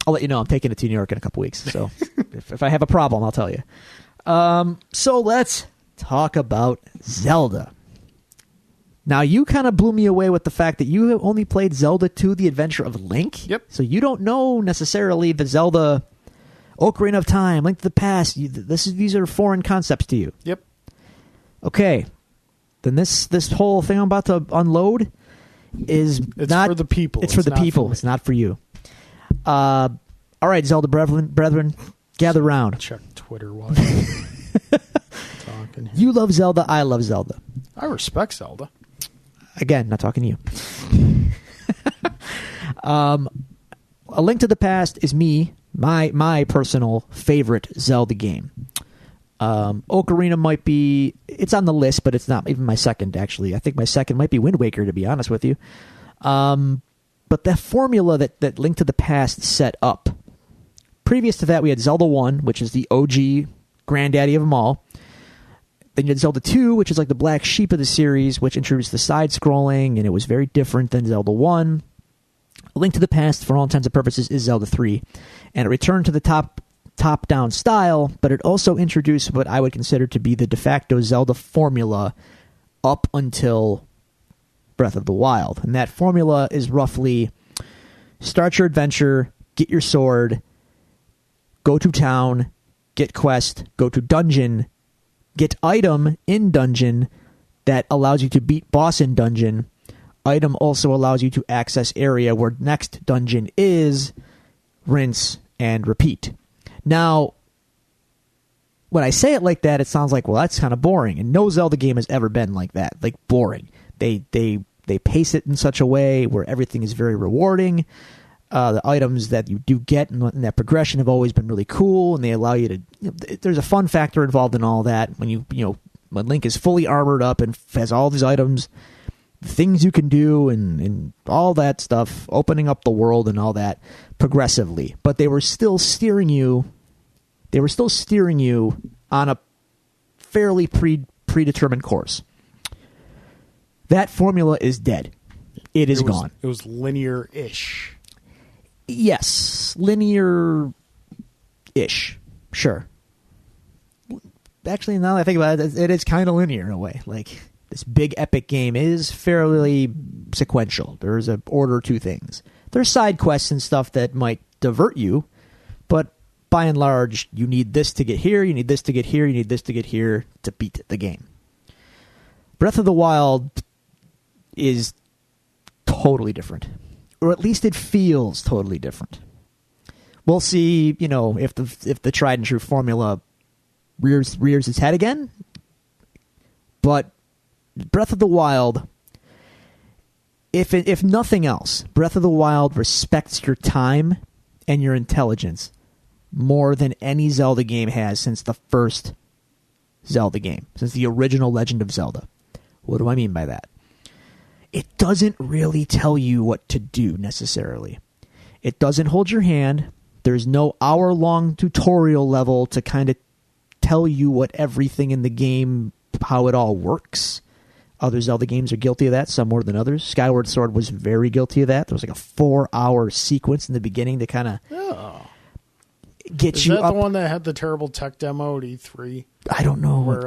let you know. I'm taking it to New York in a couple weeks. So if I have a problem, I'll tell you. So let's talk about Zelda. Now, you kind of blew me away with the fact that you have only played Zelda 2, The Adventure of Link. Yep. So you don't know necessarily the Zelda Ocarina of Time, Link to the Past. These are foreign concepts to you. Yep. Okay. Then this whole thing I'm about to unload is not for the people. It's for the people. It's not for you. All right, Zelda brethren, gather round. Check Twitter while you're talking. You love Zelda. I love Zelda. I respect Zelda. Again, not talking to you. A Link to the Past is my personal favorite Zelda game. Ocarina might be, it's on the list, but it's not even my second, actually. I think my second might be Wind Waker, to be honest with you. But the formula that Link to the Past set up, previous to that, we had Zelda 1, which is the OG granddaddy of them all. Then you had Zelda 2, which is like the black sheep of the series, which introduced the side-scrolling, and it was very different than Zelda 1. A Link to the Past, for all intents and purposes, is Zelda 3. And it returned to the top-down style, but it also introduced what I would consider to be the de facto Zelda formula up until Breath of the Wild. And that formula is roughly start your adventure, get your sword, go to town, get quest, go to dungeon, get item in dungeon that allows you to beat boss in dungeon. Item also allows you to access area where next dungeon is, rinse, and repeat. Now, when I say it like that, it sounds like, well, that's kind of boring. And no Zelda game has ever been like that, like boring. They pace it in such a way where everything is very rewarding. The items that you do get in that progression have always been really cool, and they allow you to. There's a fun factor involved in all that. When when Link is fully armored up and has all these items, things you can do, and all that stuff, opening up the world and all that progressively. But they were still steering you. They were still steering you on a fairly predetermined course. That formula is dead. It is gone. It was linear-ish. Yes, linear-ish. Sure. Actually, now that I think about it, it is kind of linear in a way. Like, this big epic game is fairly sequential. There's an order to things. There's side quests and stuff that might divert you, but by and large, you need this to get here, you need this to get here, you need this to get here to beat the game. Breath of the Wild is totally different. Or at least it feels totally different. We'll see, if the tried and true formula rears its head again. But Breath of the Wild, if nothing else, Breath of the Wild respects your time and your intelligence more than any Zelda game has since the first Zelda game, since the original Legend of Zelda. What do I mean by that? It doesn't really tell you what to do, necessarily. It doesn't hold your hand. There's no hour-long tutorial level to kind of tell you what everything in the game, how it all works. Other Zelda games are guilty of that, some more than others. Skyward Sword was very guilty of that. There was like a 4-hour sequence in the beginning to kind of get you up. Is that the one that had the terrible tech demo at E3? I don't know. Where,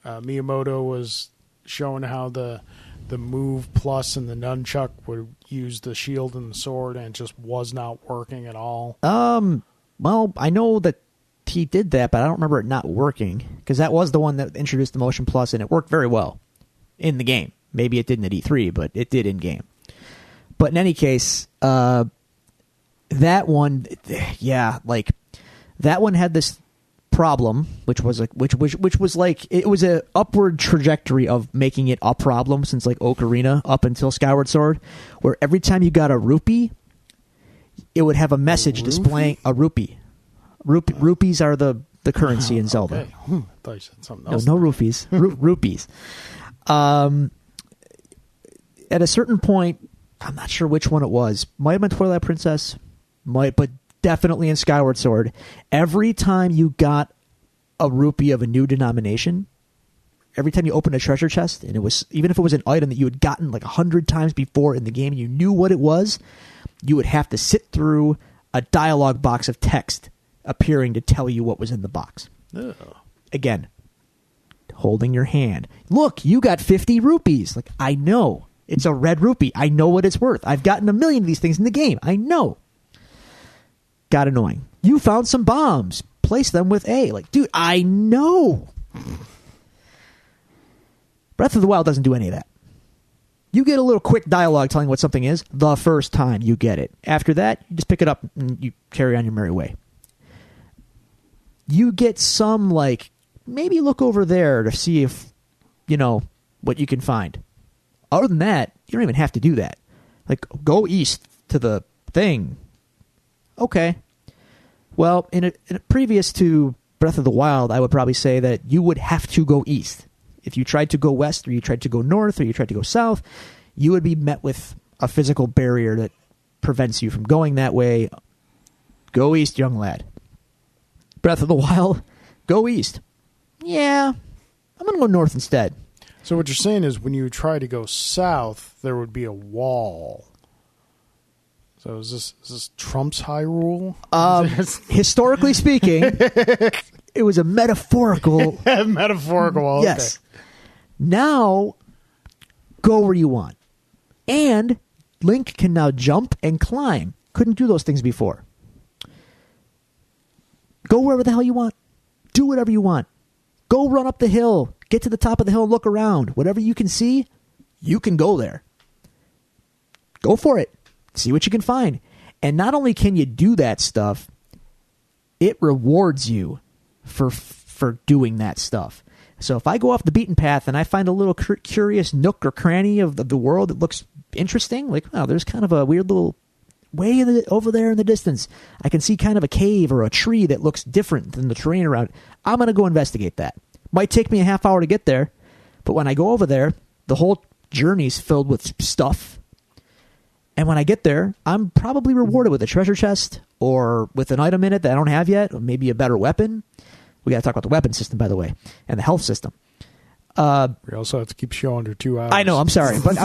Miyamoto was showing how the Move Plus and the Nunchuck would use the shield and the sword, and it just was not working at all. Well, I know that he did that, but I don't remember it not working, because that was the one that introduced the Motion Plus, and it worked very well in the game. Maybe it didn't at E3, but it did in game. But in any case, that one, that one had this problem, which was it was a upward trajectory of making it a problem since like Ocarina up until Skyward Sword, where every time you got a rupee, it would have a message displaying a rupee. Rupees are the currency in Zelda. Okay. I thought you said something else. No rupees. Rupees. at a certain point, I'm not sure which one it was. Might have been Twilight Princess, but definitely in Skyward Sword. Every time you got a rupee of a new denomination, every time you opened a treasure chest, and it was, even if it was an item that you had gotten like 100 times before in the game, and you knew what it was, you would have to sit through a dialogue box of text appearing to tell you what was in the box. Ugh. Again, holding your hand. Look, you got 50 rupees. Like, I know. It's a red rupee. I know what it's worth. I've gotten a million of these things in the game. I know. Got annoying. You found some bombs. Place them with A. Like, dude, I know. Breath of the Wild doesn't do any of that. You get a little quick dialogue telling what something is the first time you get it. After that, you just pick it up and you carry on your merry way. You get some, like, maybe look over there to see if, you know, what you can find. Other than that, you don't even have to do that. Like, go east to the thing. Okay. Well, in a previous to Breath of the Wild, I would probably say that you would have to go east. If you tried to go west, or you tried to go north, or you tried to go south, you would be met with a physical barrier that prevents you from going that way. Go east, young lad. Breath of the Wild, go east. Yeah, I'm going to go north instead. So what you're saying is when you try to go south, there would be a wall. So is this Trump's Hyrule? Historically speaking, it was a metaphorical. Metaphorical. Okay. Yes. Now, go where you want. And Link can now jump and climb. Couldn't do those things before. Go wherever the hell you want. Do whatever you want. Go run up the hill. Get to the top of the hill and look around. Whatever you can see, you can go there. Go for it. See what you can find. And not only can you do that stuff, it rewards you for doing that stuff. So if I go off the beaten path and I find a little curious nook or cranny of the world that looks interesting, like, wow, there's kind of a weird little way over there in the distance. I can see kind of a cave or a tree that looks different than the terrain around. I'm going to go investigate that. Might take me a half hour to get there, but when I go over there, the whole journey's filled with stuff. And when I get there, I'm probably rewarded with a treasure chest or with an item in it that I don't have yet, or maybe a better weapon. We got to talk about the weapon system, by the way, and the health system. We also have to keep show under 2 hours. I know, I'm sorry. But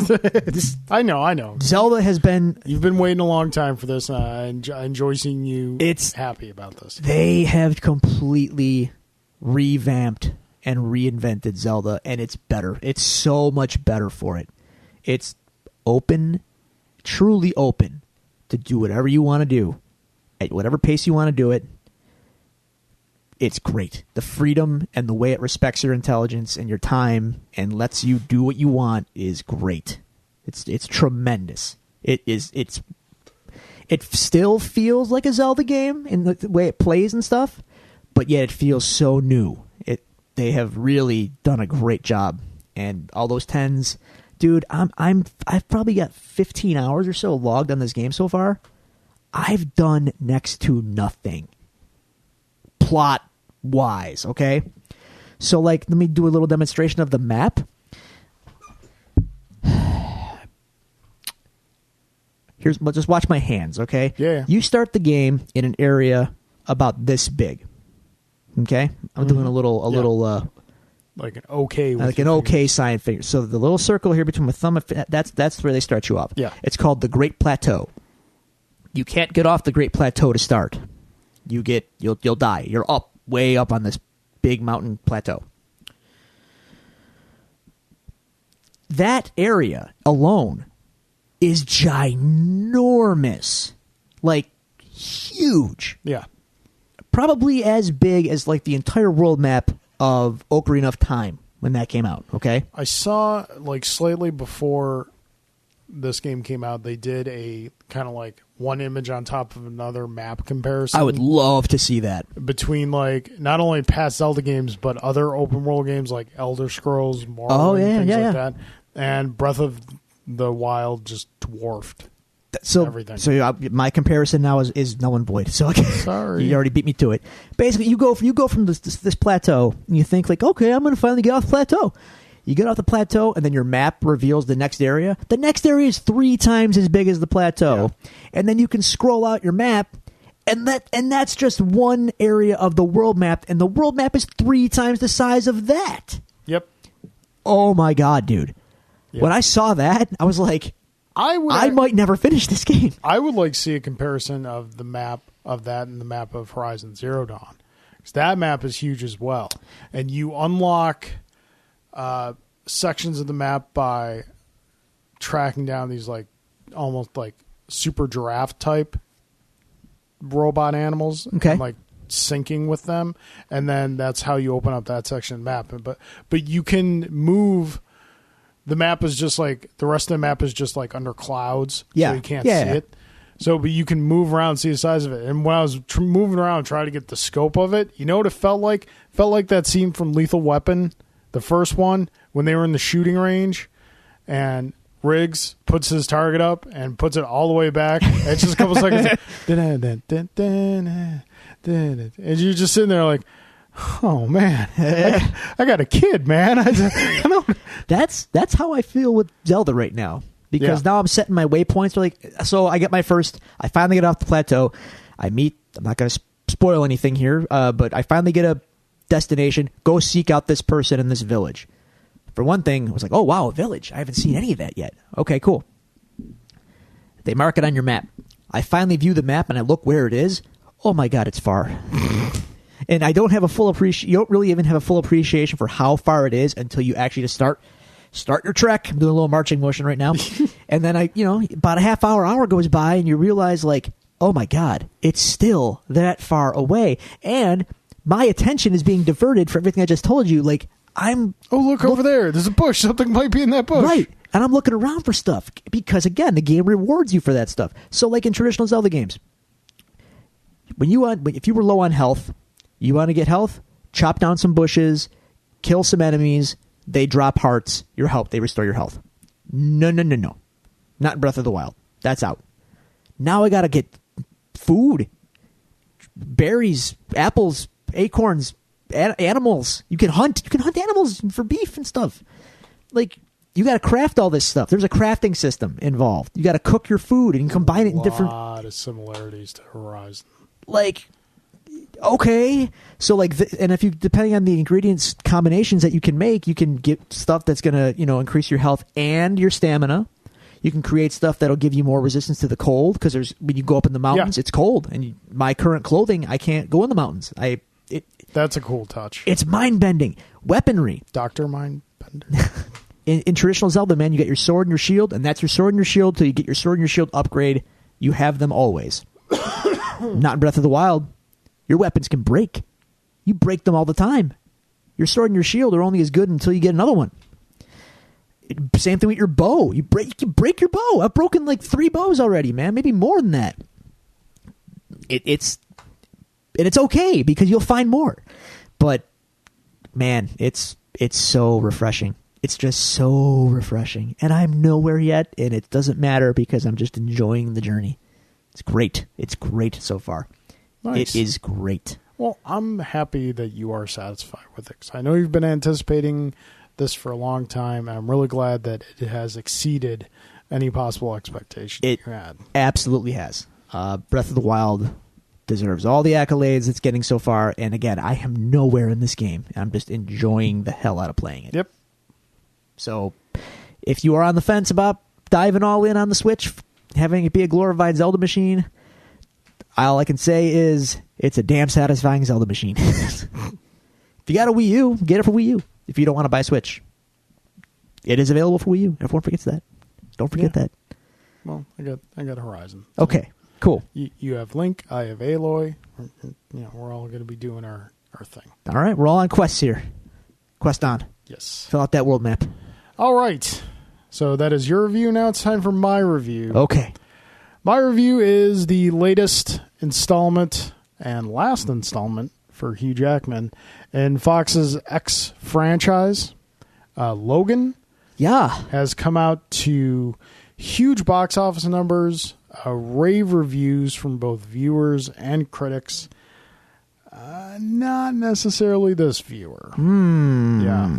I know. Zelda has been... You've been waiting a long time for this, and I enjoy seeing you happy about this. They have completely revamped and reinvented Zelda, and it's better. It's so much better for it. It's open, truly open, to do whatever you want to do, at whatever pace you want to do it. It's great. The freedom and the way it respects your intelligence and your time and lets you do what you want is great. It's tremendous. It still feels like a Zelda game in the way it plays and stuff, but yet it feels so new. They have really done a great job. And all those 10s, dude, I've probably got 15 hours or so logged on this game so far. I've done next to nothing. Plot wise, okay? So, like, let me do a little demonstration of the map. Just watch my hands, okay? Yeah. You start the game in an area about this big. Okay? I'm doing a little like an okay with like an okay sign figure. So the little circle here between my thumb and that's where they start you off. Yeah. It's called the Great Plateau. You can't get off the Great Plateau to start. You'll die. You're up, way up on this big mountain plateau. That area alone is ginormous. Like, huge. Yeah. Probably as big as, like, the entire world map of Ocarina of Time when that came out, okay? I saw, like, slightly before this game came out, they did a kind of, like, one image on top of another map comparison. I would love to see that. Between, like, not only past Zelda games, but other open world games like Elder Scrolls, Morrowind, things like that. And Breath of the Wild just dwarfed everything. So my comparison now is null and void. So sorry, you already beat me to it. Basically, you go from this plateau, and you think, like, okay, I'm going to finally get off the plateau. You get off the plateau, and then your map reveals the next area. The next area is 3 times as big as the plateau. Yeah. And then you can scroll out your map, and that's just one area of the world map, and the world map is 3 times the size of that. Yep. Oh, my God, dude. Yep. When I saw that, I was like, I might never finish this game. I would like to see a comparison of the map of that and the map of Horizon Zero Dawn. Because that map is huge as well. And you unlock sections of the map by tracking down these like almost like super giraffe type robot animals. Okay. And like syncing with them. And then that's how you open up that section of the map. But you can move. The map is just like the rest of the map is just like under clouds. Yeah. So you can't see it. So, but you can move around, see the size of it. And when I was moving around, trying to get the scope of it, you know what it felt like? Felt like that scene from Lethal Weapon, the first one, when they were in the shooting range, and Riggs puts his target up and puts it all the way back. It's just a couple seconds. And you're just sitting there like, oh man, I got a kid, man. I don't. That's how I feel with Zelda right now. Because now I'm setting my waypoints. So I finally get off the plateau. I'm not going to spoil anything here, but I finally get a destination. Go seek out this person in this village. For one thing, I was like, oh, wow, a village. I haven't seen any of that yet. Okay, cool. They mark it on your map. I finally view the map and I look where it is. Oh, my God, it's far. And I don't have a full appreciation. You don't really even have a full appreciation for how far it is until you actually just start your trek. I'm doing a little marching motion right now. And then about a half hour goes by and you realize like, oh my God, it's still that far away. And my attention is being diverted for everything I just told you. Like look over there. There's a bush. Something might be in that bush. Right. And I'm looking around for stuff because again, the game rewards you for that stuff. So like in traditional Zelda games, if you were low on health, you want to get health, chop down some bushes, kill some enemies, they drop hearts, they restore your health. No. Not in Breath of the Wild. That's out. Now I got to get food, berries, apples, acorns, animals. You can hunt animals for beef and stuff. Like, you got to craft all this stuff. There's a crafting system involved. You got to cook your food and combine it in different... A lot of similarities to Horizon. Like... Okay, so like, and if you depending on the ingredients combinations that you can make, you can get stuff that's gonna increase your health and your stamina. You can create stuff that'll give you more resistance to the cold because when you go up in the mountains, it's cold, and my current clothing, I can't go in the mountains. That's a cool touch. It's mind bending weaponry. Dr. Mind Bender. in traditional Zelda, man, you get your sword and your shield, and that's your sword and your shield till you get your sword and your shield upgrade. You have them always. Not in Breath of the Wild. Your weapons can break. You break them all the time. Your sword and your shield are only as good until you get another one. Same thing with your bow. You break your bow. I've broken like 3 bows already, man. Maybe more than that. It's okay because you'll find more. But man, it's so refreshing. It's just so refreshing. And I'm nowhere yet, and it doesn't matter because I'm just enjoying the journey. It's great. It's great so far. Nice. It is great. Well, I'm happy that you are satisfied with it. 'Cause I know you've been anticipating this for a long time, and I'm really glad that it has exceeded any possible expectation you had. Absolutely has. Breath of the Wild deserves all the accolades it's getting so far. And again, I am nowhere in this game. I'm just enjoying the hell out of playing it. Yep. So if you are on the fence about diving all in on the Switch, having it be a glorified Zelda machine, all I can say is it's a damn satisfying Zelda machine. If you got a Wii U, get it for Wii U. If you don't want to buy a Switch, it is available for Wii U. Everyone forgets that. Don't forget that. Well, I got Horizon. Okay, cool. You have Link. I have Aloy. We're all going to be doing our thing. All right, we're all on quests here. Quest on. Yes. Fill out that world map. All right. So that is your review. Now it's time for my review. Okay. My review is the latest installment and last installment for Hugh Jackman in Fox's X franchise. Logan has come out to huge box office numbers, rave reviews from both viewers and critics. Not necessarily this viewer. Yeah.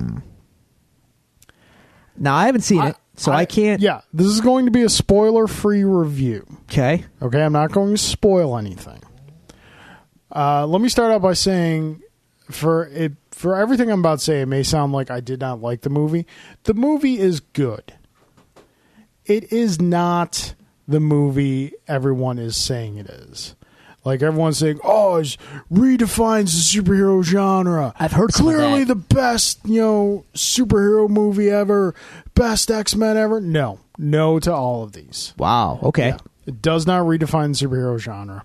Now, I haven't seen it, so I can't. Yeah, this is going to be a spoiler-free review. Okay. Okay, I'm not going to spoil anything. Let me start out by saying, for everything I'm about to say, it may sound like I did not like the movie. The movie is good. It is not the movie everyone is saying it is. Like, everyone's saying, oh, it redefines the superhero genre. I've heard some of clearly that. the best, superhero movie ever, best X-Men ever. No to all of these. Wow. Okay. Yeah. It does not redefine the superhero genre.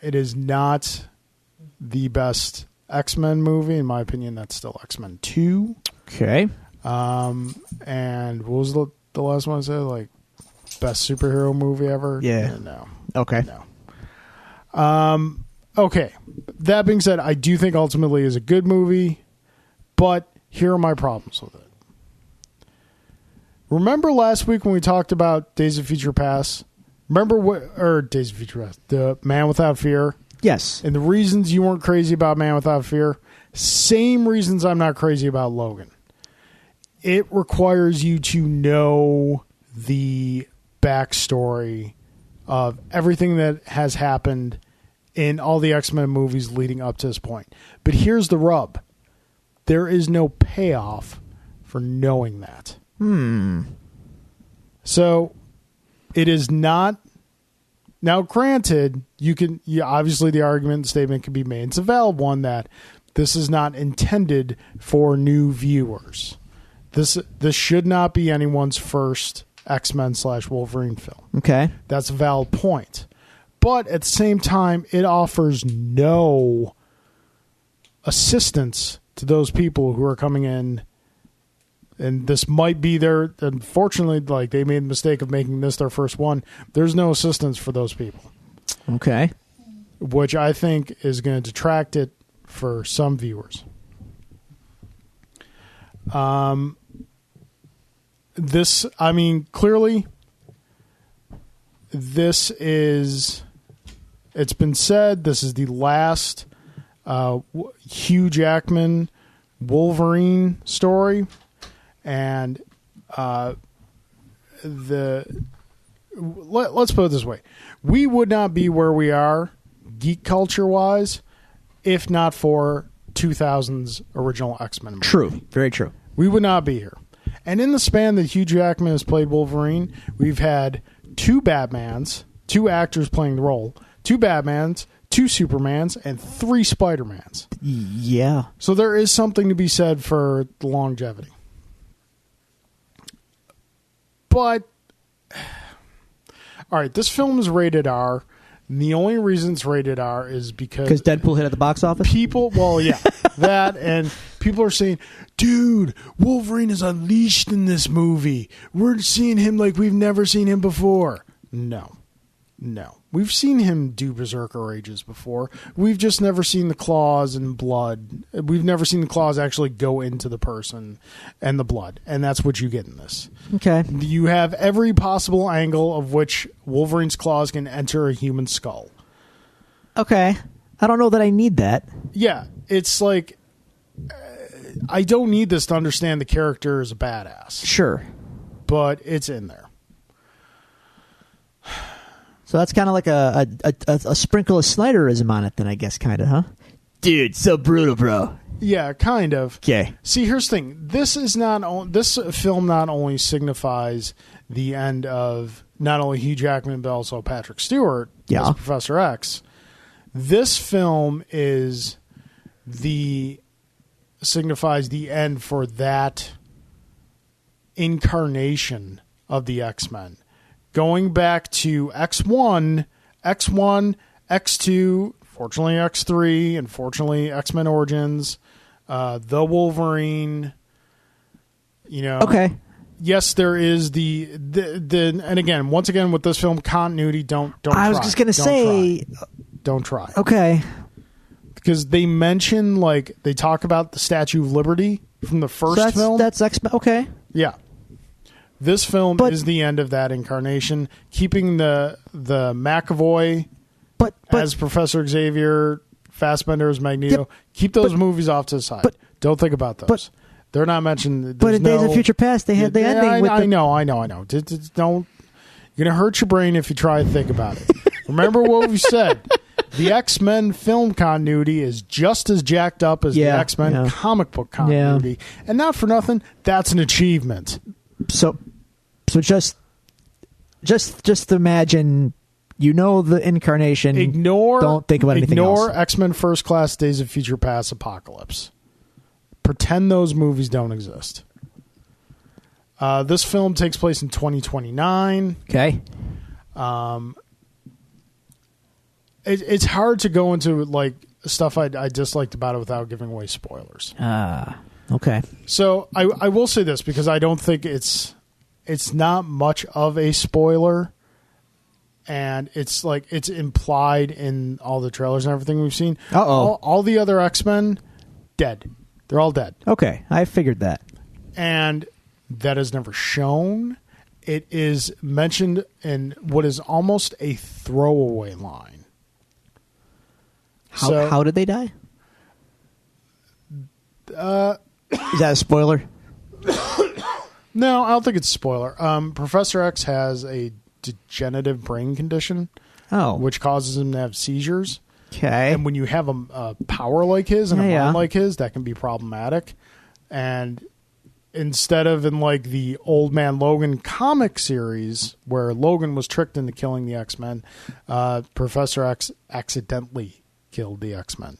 It is not the best X-Men movie. In my opinion, that's still X-Men 2. Okay. And what was the last one I said? Like, best superhero movie ever? Yeah. No. Okay. No. Okay. That being said, I do think ultimately is a good movie, but here are my problems with it. Remember last week when we talked about Days of Future Past? Days of Future Past, the Man Without Fear? Yes. And the reasons you weren't crazy about Man Without Fear, same reasons I'm not crazy about Logan. It requires you to know the backstory of everything that has happened in all the X-Men movies leading up to this point. But here's the rub. There is no payoff for knowing that. So it is not. Now, granted, obviously the argument statement can be made. It's a valid one that this is not intended for new viewers. This should not be anyone's first X-Men / Wolverine film. Okay. That's a valid point. But at the same time, it offers no assistance to those people who are coming in. And this might be unfortunately, like, they made the mistake of making this their first one. There's no assistance for those people. Okay. Which I think is going to detract it for some viewers. Clearly, it's been said, this is the last Hugh Jackman Wolverine story. And let's put it this way. We would not be where we are geek culture-wise if not for 2000's original X-Men movie. True. Very true. We would not be here. And in the span that Hugh Jackman has played Wolverine, we've had 2 Batmans, 2 actors playing the role, 2 Batmans, 2 Supermans, and 3 Spider-Mans. Yeah. So there is something to be said for the longevity. But, all right, this film is rated R. And the only reason it's rated R is because Deadpool hit at the box office? That, and people are saying, dude, Wolverine is unleashed in this movie. We're seeing him like we've never seen him before. No. We've seen him do Berserker rages before. We've just never seen the claws and blood. We've never seen the claws actually go into the person and the blood. And that's what you get in this. Okay. You have every possible angle of which Wolverine's claws can enter a human skull. Okay. I don't know that I need that. Yeah. It's like, I don't need this to understand the character is a badass. Sure. But it's in there. So that's kind of like a sprinkle of Snyderism on it then, I guess, kind of, huh? Dude, so brutal, bro. Yeah, kind of. Okay. See, here's the thing. This film not only signifies the end of not only Hugh Jackman, but also Patrick Stewart as Professor X. This film signifies the end for that incarnation of the X-Men. Going back to X1, X2, fortunately X3, and fortunately X-Men Origins, the Wolverine, Okay. Yes, there is and again, once again with this film, continuity, don't I was just going to say... Don't try. Okay. Because they mention, they talk about the Statue of Liberty from the first film. That's X-Men. Okay. Yeah. This film is the end of that incarnation, keeping the McAvoy as Professor Xavier, Fassbender as Magneto. Keep those movies off to the side. Don't think about those. They're not mentioned. But in Days of Future Past, they had the ending. I know. Don't. You're gonna hurt your brain if you try to think about it. Remember what we said. The X-Men film continuity is just as jacked up as the X-Men comic book continuity, and not for nothing, that's an achievement. So just imagine, the incarnation. Don't think about anything else. Ignore X-Men First Class, Days of Future Past, Apocalypse. Pretend those movies don't exist. This film takes place in 2029. Okay. It's hard to go into like stuff I disliked about it without giving away spoilers. Okay. So I will say this because I don't think it's not much of a spoiler, and it's implied in all the trailers and everything we've seen. All the other X-Men dead. They're all dead. Okay, I figured that. And that is never shown. It is mentioned in what is almost a throwaway line. How did they die? Is that a spoiler? No, I don't think it's a spoiler. Professor X has a degenerative brain condition, which causes him to have seizures. Okay. And when you have a power like his and a mind like his, that can be problematic. And instead of in like the Old Man Logan comic series where Logan was tricked into killing the X-Men, Professor X accidentally killed the X-Men.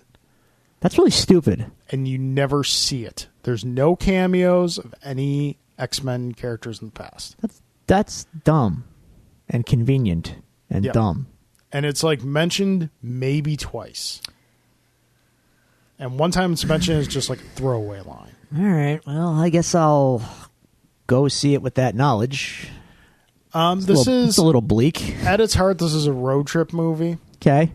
That's really stupid. And you never see it. There's no cameos of any X-Men characters in the past. That's dumb and convenient and dumb. And it's like mentioned maybe twice. And one time it's mentioned is just like a throwaway line. All right. Well, I guess I'll go see it with that knowledge. It's a little bleak. At its heart, this is a road trip movie. Okay.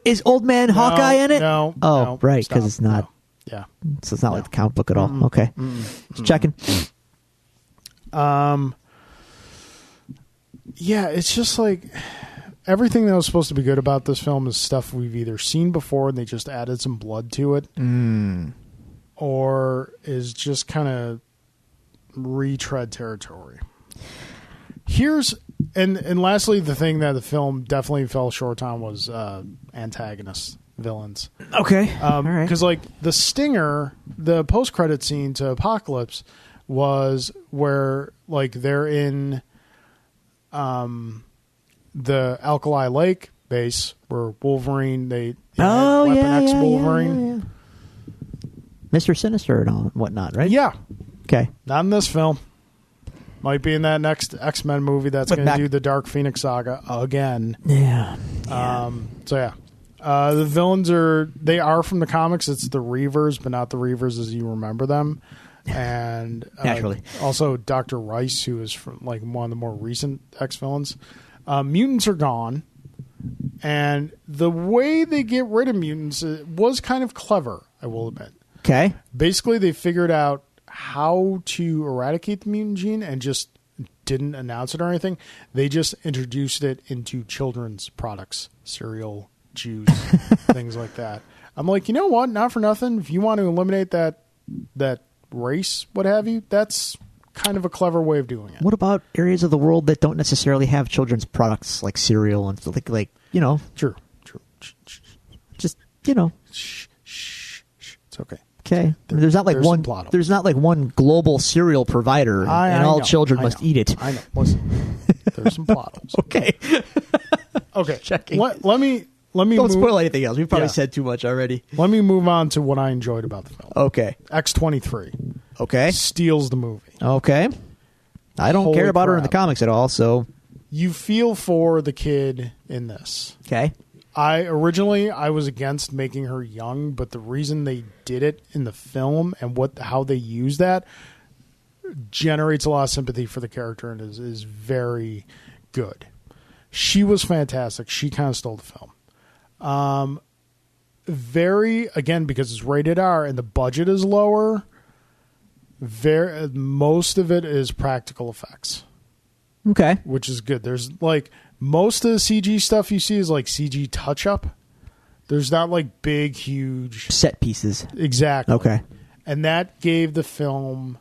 Is Old Man Hawkeye in it? No. Oh, right, because it's not. No. Yeah. So it's not like the comic book at all. Okay. Just checking. Yeah, it's just like everything that was supposed to be good about this film is stuff we've either seen before and they just added some blood to it, or is just kind of retread territory. And lastly, the thing that the film definitely fell short on was antagonists, villains. Okay. All right. Because like the stinger, the post-credit scene to Apocalypse was where like they're in the Alkali Lake base where Wolverine, Weapon X Wolverine. Mr. Sinister and all whatnot, right? Yeah. Okay. Not in this film. Might be in that next X-Men movie that's going to do the Dark Phoenix saga again. Yeah. The villains they are from the comics. It's the Reavers, but not the Reavers as you remember them. And naturally, also Dr. Rice, who is from like one of the more recent X-villains. Mutants are gone, and the way they get rid of mutants was kind of clever, I will admit. Okay. Basically, they figured out how to eradicate the mutant gene and just didn't announce it or anything. They just introduced it into children's products, cereal, juice, things like that. I'm like, you know what? Not for nothing. If you want to eliminate that race, what have you, that's kind of a clever way of doing it. What about areas of the world that don't necessarily have children's products like cereal and like True. Just Shh. It's okay. Okay. There's not like one global cereal provider, and all children must eat it. I know. Listen, there's some plot holes. Okay. Okay. Checking. Let me. Don't spoil anything else. We've probably said too much already. Let me move on to what I enjoyed about the film. Okay. X-23. Okay. Steals the movie. Okay. I don't care about her in the comics at all, so. You feel for the kid in this. Okay. I was against making her young, but the reason they did it in the film and how they use that generates a lot of sympathy for the character and is very good. She was fantastic. She kind of stole the film. Again, because it's rated R and the budget is lower, most of it is practical effects. Okay. Which is good. There's like most of the CG stuff you see is like CG touch up. There's not like big, huge set pieces. Exactly. Okay. And that gave the film,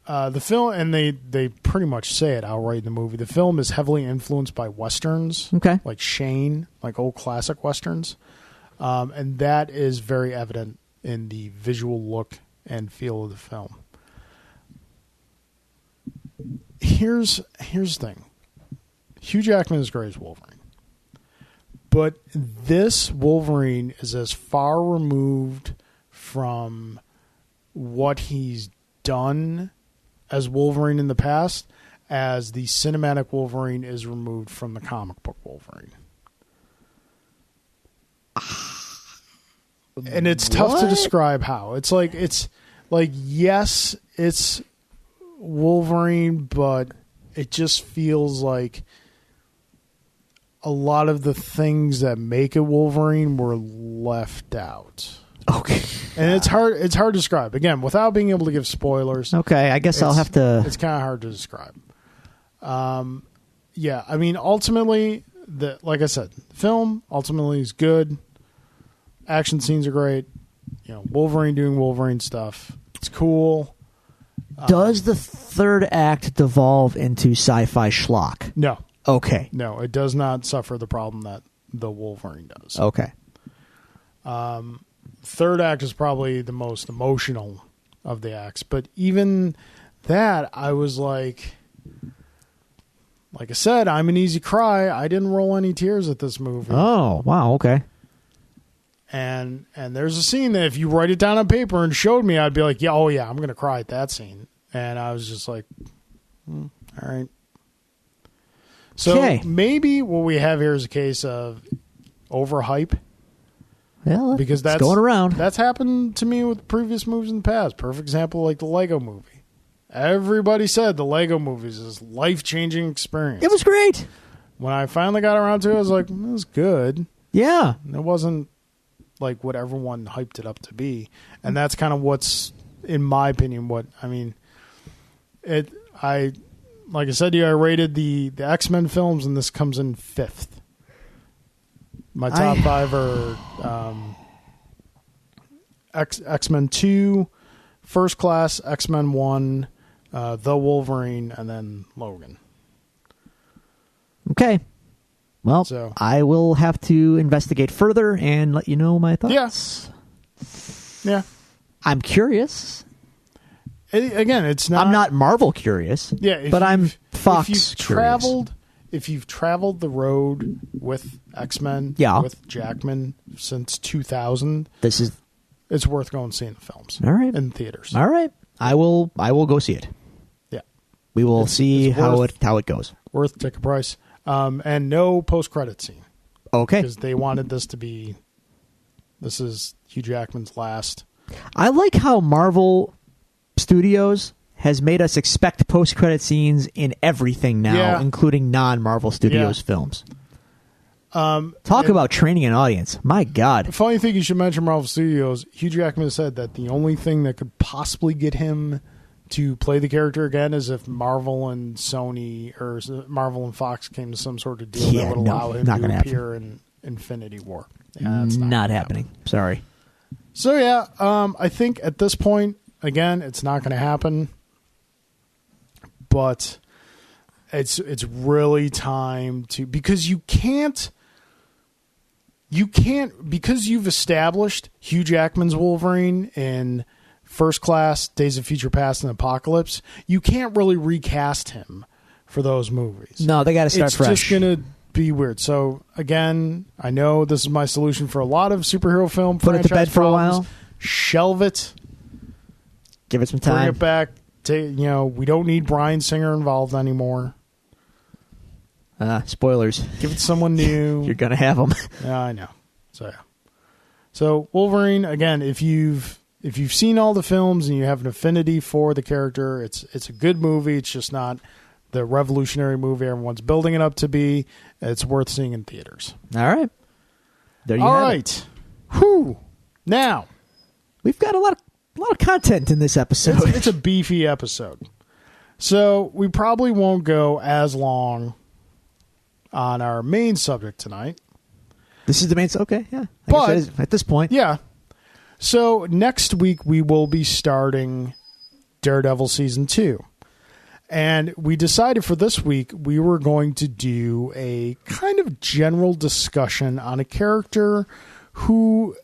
and they pretty much say it outright in the movie. The film is heavily influenced by Westerns. Okay. Like Shane, like old classic Westerns. And that is very evident in the visual look and feel of the film. Here's the thing. Hugh Jackman is great as Wolverine. But this Wolverine is as far removed from what he's done as Wolverine in the past as the cinematic Wolverine is removed from the comic book Wolverine. And it's tough to describe how. It's like yes, it's Wolverine, but it just feels like a lot of the things that make it Wolverine were left out. Okay. And it's hard to describe. Again, without being able to give spoilers. Okay, I guess I'll have to... It's kind of hard to describe. Yeah, I mean, ultimately, like I said, the film ultimately is good. Action scenes are great. You know, Wolverine doing Wolverine stuff. It's cool. Does the third act devolve into sci-fi schlock? No. Okay. No, it does not suffer the problem that the Wolverine does. Okay. Third act is probably the most emotional of the acts. But even that, I was like I said, I'm an easy cry. I didn't roll any tears at this movie. Oh, wow, okay. And there's a scene that if you write it down on paper and showed me, I'd be like, yeah, oh yeah, I'm going to cry at that scene. And I was just like, all right. So maybe what we have here is a case of overhype. Yeah, because that's going around. That's happened to me with previous movies in the past. Perfect example, like the Lego movie. Everybody said the Lego movies is a life-changing experience. It was great. When I finally got around to it, I was like, it was good. Yeah. It wasn't like what everyone hyped it up to be. And that's kind of what's, in my opinion, like I said to you, I rated the X-Men films, and this comes in 5th. My top 5 are X-Men 2, First Class, X-Men 1, The Wolverine, and then Logan. Okay. Well, I will have to investigate further and let you know my thoughts. Yeah. I'm curious. Again, it's not... I'm not Marvel curious. Yeah, but I'm Fox curious. If you've traveled the road with X-Men, with Jackman since 2000, it's worth going and seeing the films. All right. In theaters. All right. I will go see it. Yeah. We will see how it goes. Worth ticket price. And no post-credit scene. Okay. Because they wanted this to be... This is Hugh Jackman's last. I like how Marvel Studios has made us expect post-credit scenes in everything now, including non-Marvel Studios films. Talk about training an audience. My God. The funny thing, you should mention Marvel Studios. Hugh Jackman said that the only thing that could possibly get him to play the character again is if Marvel and Sony or Marvel and Fox came to some sort of deal that would allow him to appear in Infinity War. Yeah, that's not happening. Sorry. So yeah, I think at this point, again, it's not going to happen. But it's really time to, because you can't because you've established Hugh Jackman's Wolverine in First Class, Days of Future Past, and Apocalypse. You can't really recast him for those movies. No, they got to start fresh. It's just going to be weird. So again, I know this is my solution for a lot of superhero film. Put it to bed for a while. Shelve it. Give it some time. Bring it back. We don't need Bryan Singer involved anymore. Spoilers. Give it to someone new. You're gonna have them. Yeah, I know. So yeah. So Wolverine, again, if you've seen all the films and you have an affinity for the character, it's a good movie. It's just not the revolutionary movie everyone's building it up to be. It's worth seeing in theaters. All right. There you have it. All right. Whew. Now we've got a lot of content in this episode. It's a beefy episode. So we probably won't go as long on our main subject tonight. This is the main... Okay, yeah. At this point. Yeah. So next week we will be starting Daredevil Season 2. And we decided for this week we were going to do a kind of general discussion on a character who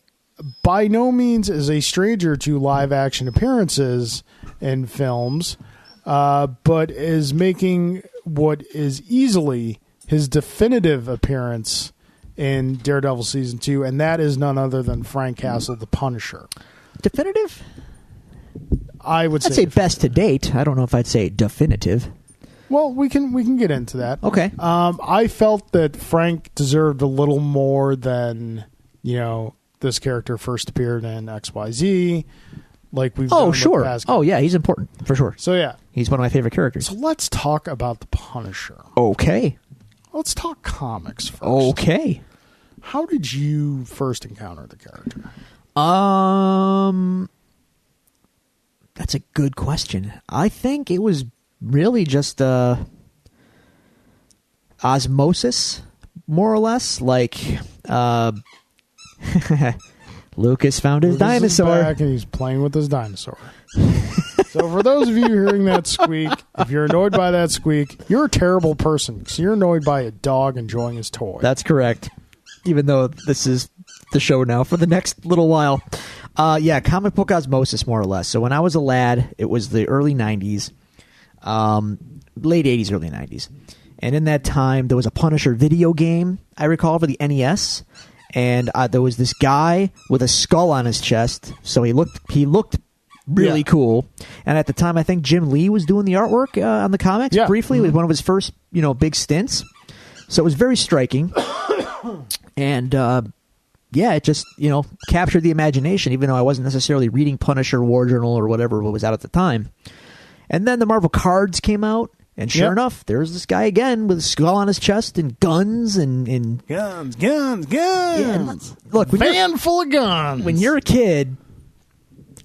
by no means is a stranger to live action appearances in films, but is making what is easily his definitive appearance in Daredevil Season 2, and that is none other than Frank Castle, the Punisher. Definitive? I'd say best to date. I don't know if I'd say definitive. Well, we can get into that. Okay. I felt that Frank deserved a little more than, this character first appeared in XYZ, like we've done sure. with past. Oh, yeah, he's important, for sure. So, yeah. He's one of my favorite characters. So let's talk about the Punisher. Okay. Let's talk comics first. Okay. How did you first encounter the character? That's a good question. I think it was really just osmosis, more or less. Like Lucas found his dinosaur. Is back and he's playing with his dinosaur. So for those of you hearing that squeak, if you're annoyed by that squeak, you're a terrible person because you're annoyed by a dog enjoying his toy. That's correct. Even though this is the show now for the next little while. Comic book osmosis, more or less. So when I was a lad, it was the early 90s, late 80s, early 90s. And in that time, there was a Punisher video game, I recall, for the NES. And there was this guy with a skull on his chest. So he looked really cool. And at the time, I think Jim Lee was doing the artwork on the comics briefly. It was one of his first, big stints. So it was very striking. And it just, captured the imagination, even though I wasn't necessarily reading Punisher, War Journal, or whatever was out at the time. And then the Marvel cards came out, and sure enough, there's this guy again with a skull on his chest and guns and guns. Yeah, look, van full of guns. When you're a kid,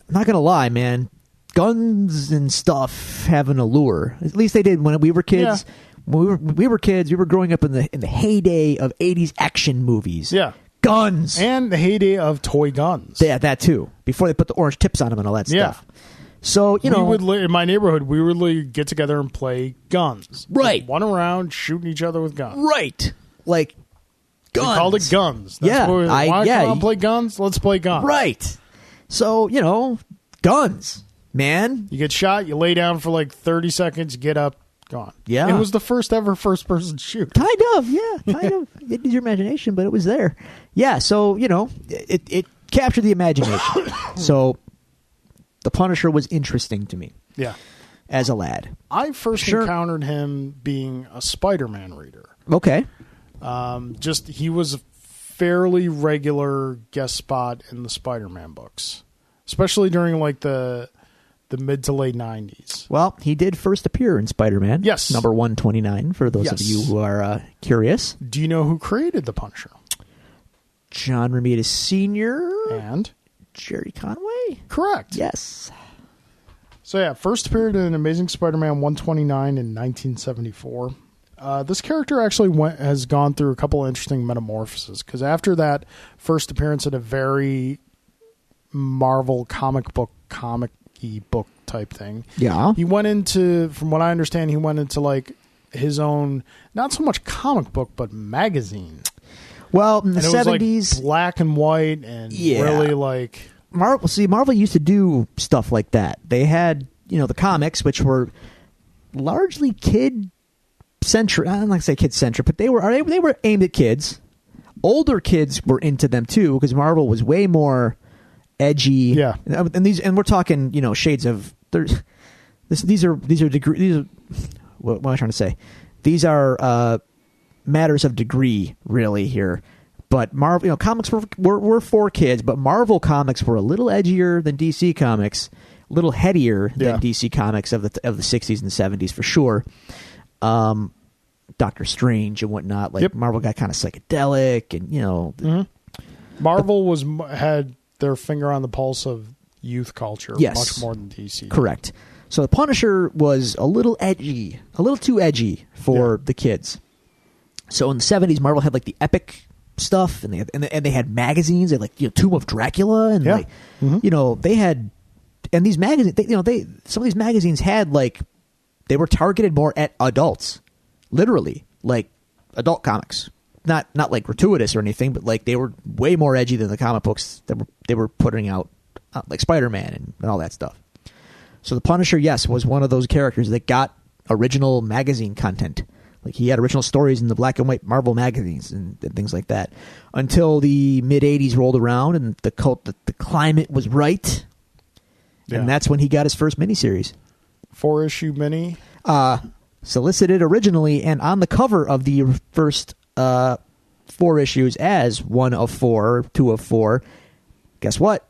I'm not gonna lie, man, guns and stuff have an allure. At least they did when we were kids. Yeah. When we were kids, we were growing up in the heyday of 80s action movies. Yeah. Guns. And the heyday of toy guns. Yeah, that too. Before they put the orange tips on them and all that stuff. So, we would, in my neighborhood, we would get together and play guns. Right. Just one around shooting each other with guns. Right. Like, guns. We called it guns. That's what come on and play guns? Let's play guns. Right. So, guns, man. You get shot, you lay down for like 30 seconds, get up, gone. Yeah. It was the first ever first-person shoot. Kind of, yeah. Kind of. It needs your imagination, but it was there. Yeah, so, it captured the imagination. So, the Punisher was interesting to me. Yeah. As a lad. I first encountered him being a Spider-Man reader. Okay. He was a fairly regular guest spot in the Spider-Man books. Especially during like the mid to late 90s. Well, he did first appear in Spider-Man. Yes. Number 129, for those of you who are curious. Do you know who created the Punisher? John Romita Sr. And? Jerry Conway? Correct. Yes. So first appeared in Amazing Spider-Man 129 in 1974. This character actually has gone through a couple of interesting metamorphoses, because after that first appearance in a very Marvel comic-y book type thing, he went into, from what I understand, like his own, not so much comic book, but magazine. Well, in the and it 70s... was like black and white and really like... Marvel used to do stuff like that. They had, the comics, which were largely kid-centric. I don't like to say kid-centric, but they were aimed at kids. Older kids were into them, too, because Marvel was way more edgy. Yeah. And we're talking, shades of... These are degrees... What am I trying to say? These are... matters of degree, really, here. But Marvel, comics were for kids, but Marvel comics were a little edgier than DC comics, a little headier than DC comics of the 60s and 70s for sure. Doctor Strange and whatnot, Marvel got kind of psychedelic, and Marvel had their finger on the pulse of youth culture, much more than DC. Correct. So the Punisher was a little too edgy for the kids. So in the 70s, Marvel had the Epic stuff, and they had magazines, they had like Tomb of Dracula, and like they had, and these magazines, some of these magazines had like, they were targeted more at adults, literally like adult comics, not like gratuitous or anything, but like they were way more edgy than the comic books that they were putting out, like Spider-Man and all that stuff. So the Punisher, yes, was one of those characters that got original magazine content. Like he had original stories in the black and white Marvel magazines and things like that, until the mid '80s rolled around and the climate was right, and that's when he got his first miniseries, 4-issue mini, solicited originally and on the cover of the first 4 issues as 1 of 4, 2 of 4. Guess what?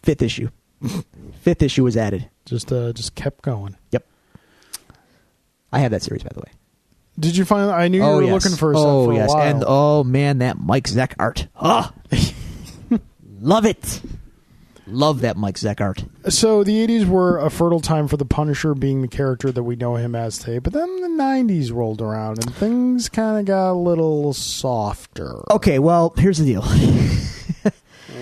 5th issue. 5th issue was added. Just kept going. Yep. I have that series, by the way. Did you find? I knew you were looking for stuff for a while. And oh man, that Mike Zeck art. Oh, love it. Love that Mike Zeck art. So the 80s were a fertile time for the Punisher being the character that we know him as today. But then the 90s rolled around and things kind of got a little softer. Okay, well, here's the deal.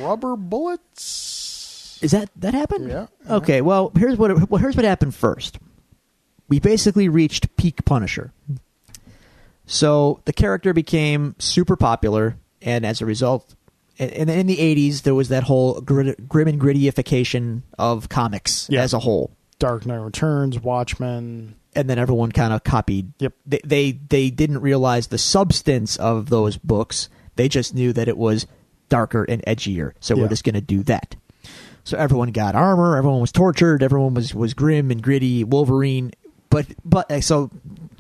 Rubber bullets. Is that happened? Yeah. Okay, well, here's what happened first. We basically reached peak Punisher. So the character became super popular, and as a result, in the 80s, there was that whole grim and gritty-ification of comics as a whole. Dark Knight Returns, Watchmen. And then everyone kind of copied. Yep. They didn't realize the substance of those books. They just knew that it was darker and edgier, so we're just going to do that. So everyone got armor, everyone was tortured, everyone was grim and gritty, Wolverine. But so,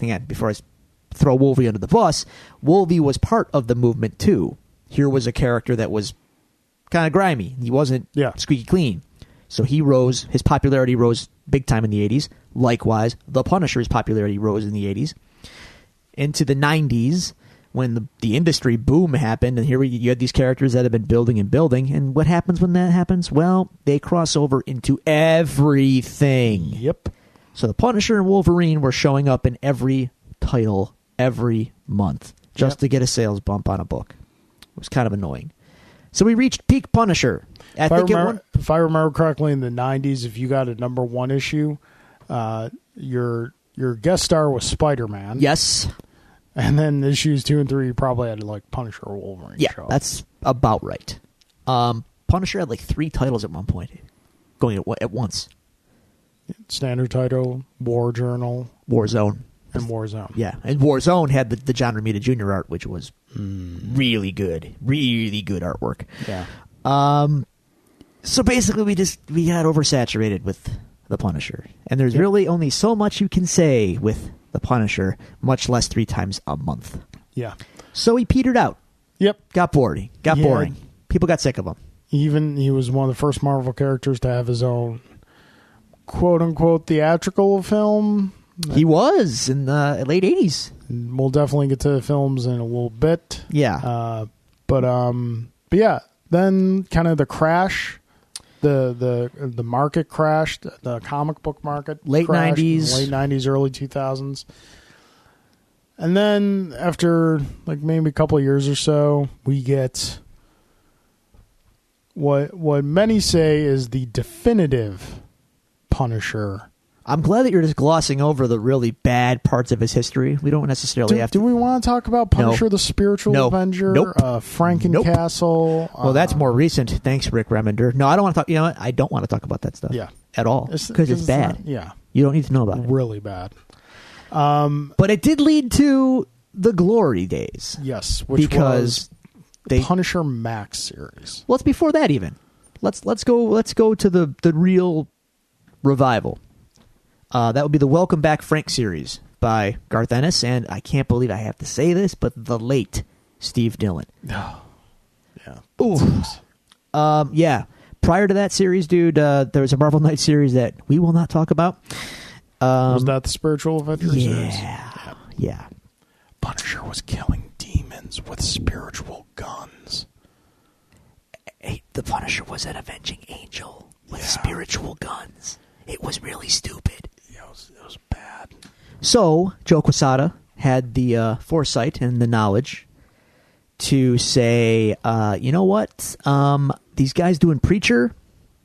again, before I throw Wolvie under the bus, Wolvie was part of the movement too. Here was a character that was kind of grimy. He wasn't squeaky clean. So his popularity rose big time in the 80s. Likewise, the Punisher's popularity rose in the 80s. Into the 90s, when the industry boom happened, and here you had these characters that have been building and building, and what happens when that happens? Well, they cross over into everything. Yep. So the Punisher and Wolverine were showing up in every title every month just to get a sales bump on a book. It was kind of annoying. So we reached peak Punisher. If I remember correctly, in the 90s, if you got a #1 issue, your guest star was Spider-Man. Yes. And then issues 2 and 3, you probably had like Punisher or Wolverine. Yeah, that's about right. Punisher had like 3 titles at one point, going at once. Standard title, War Journal, Warzone. and Warzone. Yeah, and Warzone had the John Romita Jr. art, which was really good artwork. Yeah. So basically, we got oversaturated with the Punisher, and there's really only so much you can say with the Punisher, much less 3 times a month. Yeah. So he petered out. Yep. Got bored. Got boring. People got sick of him. Even he was one of the first Marvel characters to have his own quote-unquote theatrical film. He was in the late 80s. We'll definitely get to the films in a little bit. Yeah. But yeah, then kind of the crash, the market crashed, the comic book market late crashed 90s. Late 90s, early 2000s. And then after like maybe a couple of years or so, we get what many say is the definitive Punisher. I'm glad that you're just glossing over the really bad parts of his history. We don't necessarily have to. Do we want to talk about Punisher, the Spiritual Avenger? Nope. Frankencastle? Well, that's more recent. Thanks, Rick Remender. No, I don't want to talk. You know what? I don't want to talk about that stuff. Yeah. At all. Because it's bad. Yeah. You don't need to know about it. Really bad. But it did lead to the Glory Days. Yes. Which was the Punisher Max series. Well, it's before that even. Let's go to the real revival. That would be the Welcome Back Frank series by Garth Ennis, and I can't believe I have to say this, but the late Steve Dillon. Oh, yeah. Ooh. Yeah. Prior to that series, dude, there was a Marvel Knights series that we will not talk about. Was that the Spiritual Avenger series? Yeah. Punisher was killing demons with spiritual guns. Hey, the Punisher was an avenging angel with spiritual guns. It was really stupid. Yeah, it was bad. So, Joe Quesada had the foresight and the knowledge to say, you know what? These guys doing Preacher,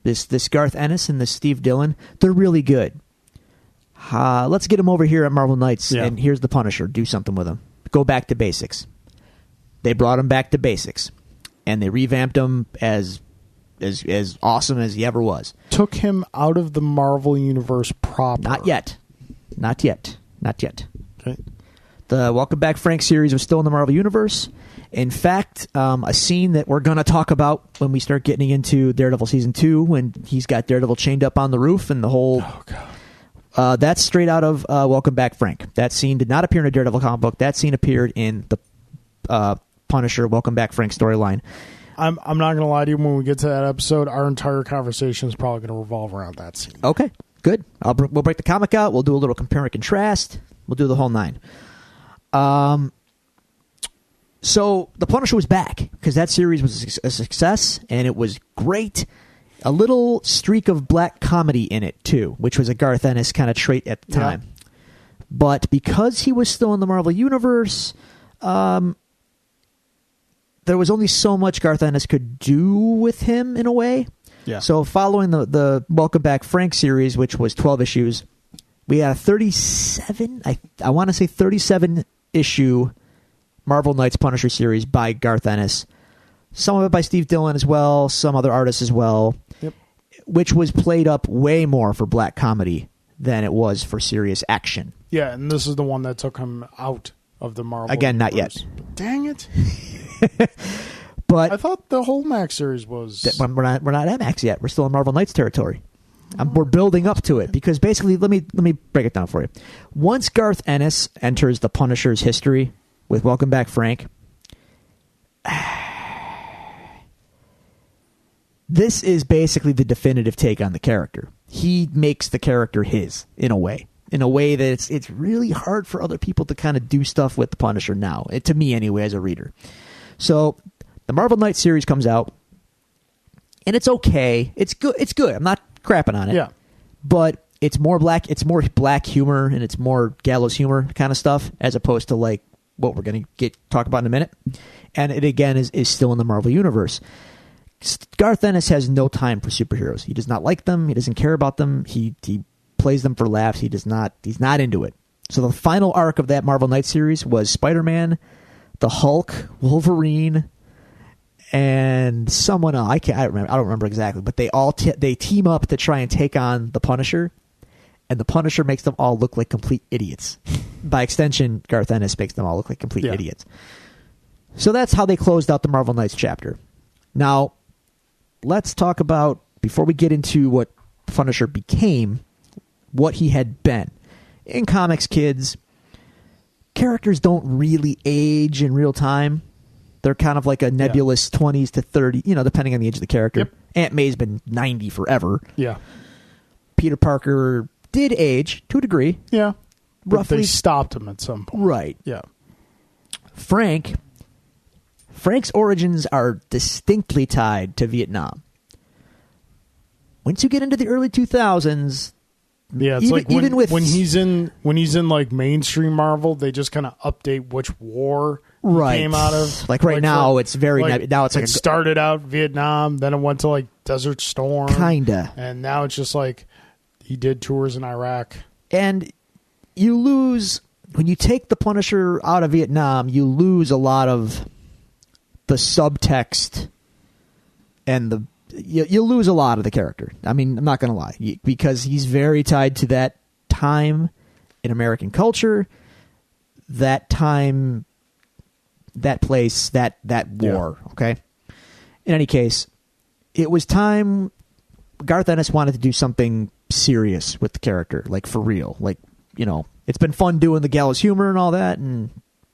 this Garth Ennis and this Steve Dillon, they're really good. Let's get them over here at Marvel Knights, and here's the Punisher. Do something with him. Go back to basics. They brought him back to basics, and they revamped him as awesome as he ever was. Took him out of the Marvel Universe proper. Not yet. Okay. The Welcome Back Frank series was still in the Marvel Universe. In fact, a scene that we're going to talk about when we start getting into Daredevil Season 2, when he's got Daredevil chained up on the roof and the whole... Oh, God. That's straight out of Welcome Back Frank. That scene did not appear in a Daredevil comic book. That scene appeared in the Punisher Welcome Back Frank storyline. I'm not going to lie to you. When we get to that episode, our entire conversation is probably going to revolve around that scene. Okay, good. We'll break the comic out. We'll do a little compare and contrast. We'll do the whole nine. So the Punisher was back because that series was a success and it was great. A little streak of black comedy in it too, which was a Garth Ennis kind of trait at the time. But because he was still in the Marvel Universe, there was only so much Garth Ennis could do with him in a way. Yeah. So following the Welcome Back Frank series, which was 12 issues, we had a 37, I want to say 37 issue Marvel Knights Punisher series by Garth Ennis. Some of it by Steve Dillon as well, some other artists as well, which was played up way more for black comedy than it was for serious action. Yeah, and this is the one that took him out of the Marvel Again, universe. Not yet. Dang it. But I thought the whole Max series was... We're not at Max yet. We're still in Marvel Knights territory. We're building up to it because basically, let me break it down for you. Once Garth Ennis enters the Punisher's history with Welcome Back Frank, this is basically the definitive take on the character. He makes the character his in a way that it's really hard for other people to kind of do stuff with the Punisher now. To me, anyway, as a reader. So the Marvel Knights series comes out, and it's okay. It's good. It's good. I'm not crapping on it. Yeah. But it's more black. It's more black humor and it's more gallows humor kind of stuff, as opposed to like what we're going to talk about in a minute. And it again is still in the Marvel Universe. Garth Ennis has no time for superheroes. He does not like them. He doesn't care about them. He plays them for laughs. He's not into it. So the final arc of that Marvel Knights series was Spider-Man, the Hulk, Wolverine, and someone else. I don't remember exactly, but they all they team up to try and take on the Punisher, and the Punisher makes them all look like complete idiots. By extension, Garth Ennis makes them all look like complete idiots. So that's how they closed out the Marvel Knights chapter. Now, let's talk about, before we get into what Punisher became, what he had been. In comics, kids, characters don't really age in real time. They're kind of like a nebulous 20s to 30, depending on the age of the character. Yep. Aunt May's been 90 forever. Yeah. Peter Parker did age to a degree. Yeah. But Roughly. they stopped him at some point. Right. Yeah. Frank's origins are distinctly tied to Vietnam. Once you get into the early 2000s, yeah, it's like when he's in like mainstream Marvel, they just kind of update which war he came out of. Like now, it's very now it's like it started out Vietnam, then it went to like Desert Storm, kinda, and now it's just like he did tours in Iraq. And you lose when you take the Punisher out of Vietnam. You lose a lot of the subtext and you lose a lot of the character. I mean, I'm not going to lie, because he's very tied to that time in American culture, that time, that place, that war, okay? In any case, it was time Garth Ennis wanted to do something serious with the character, like for real. Like, it's been fun doing the gallows humor and all that and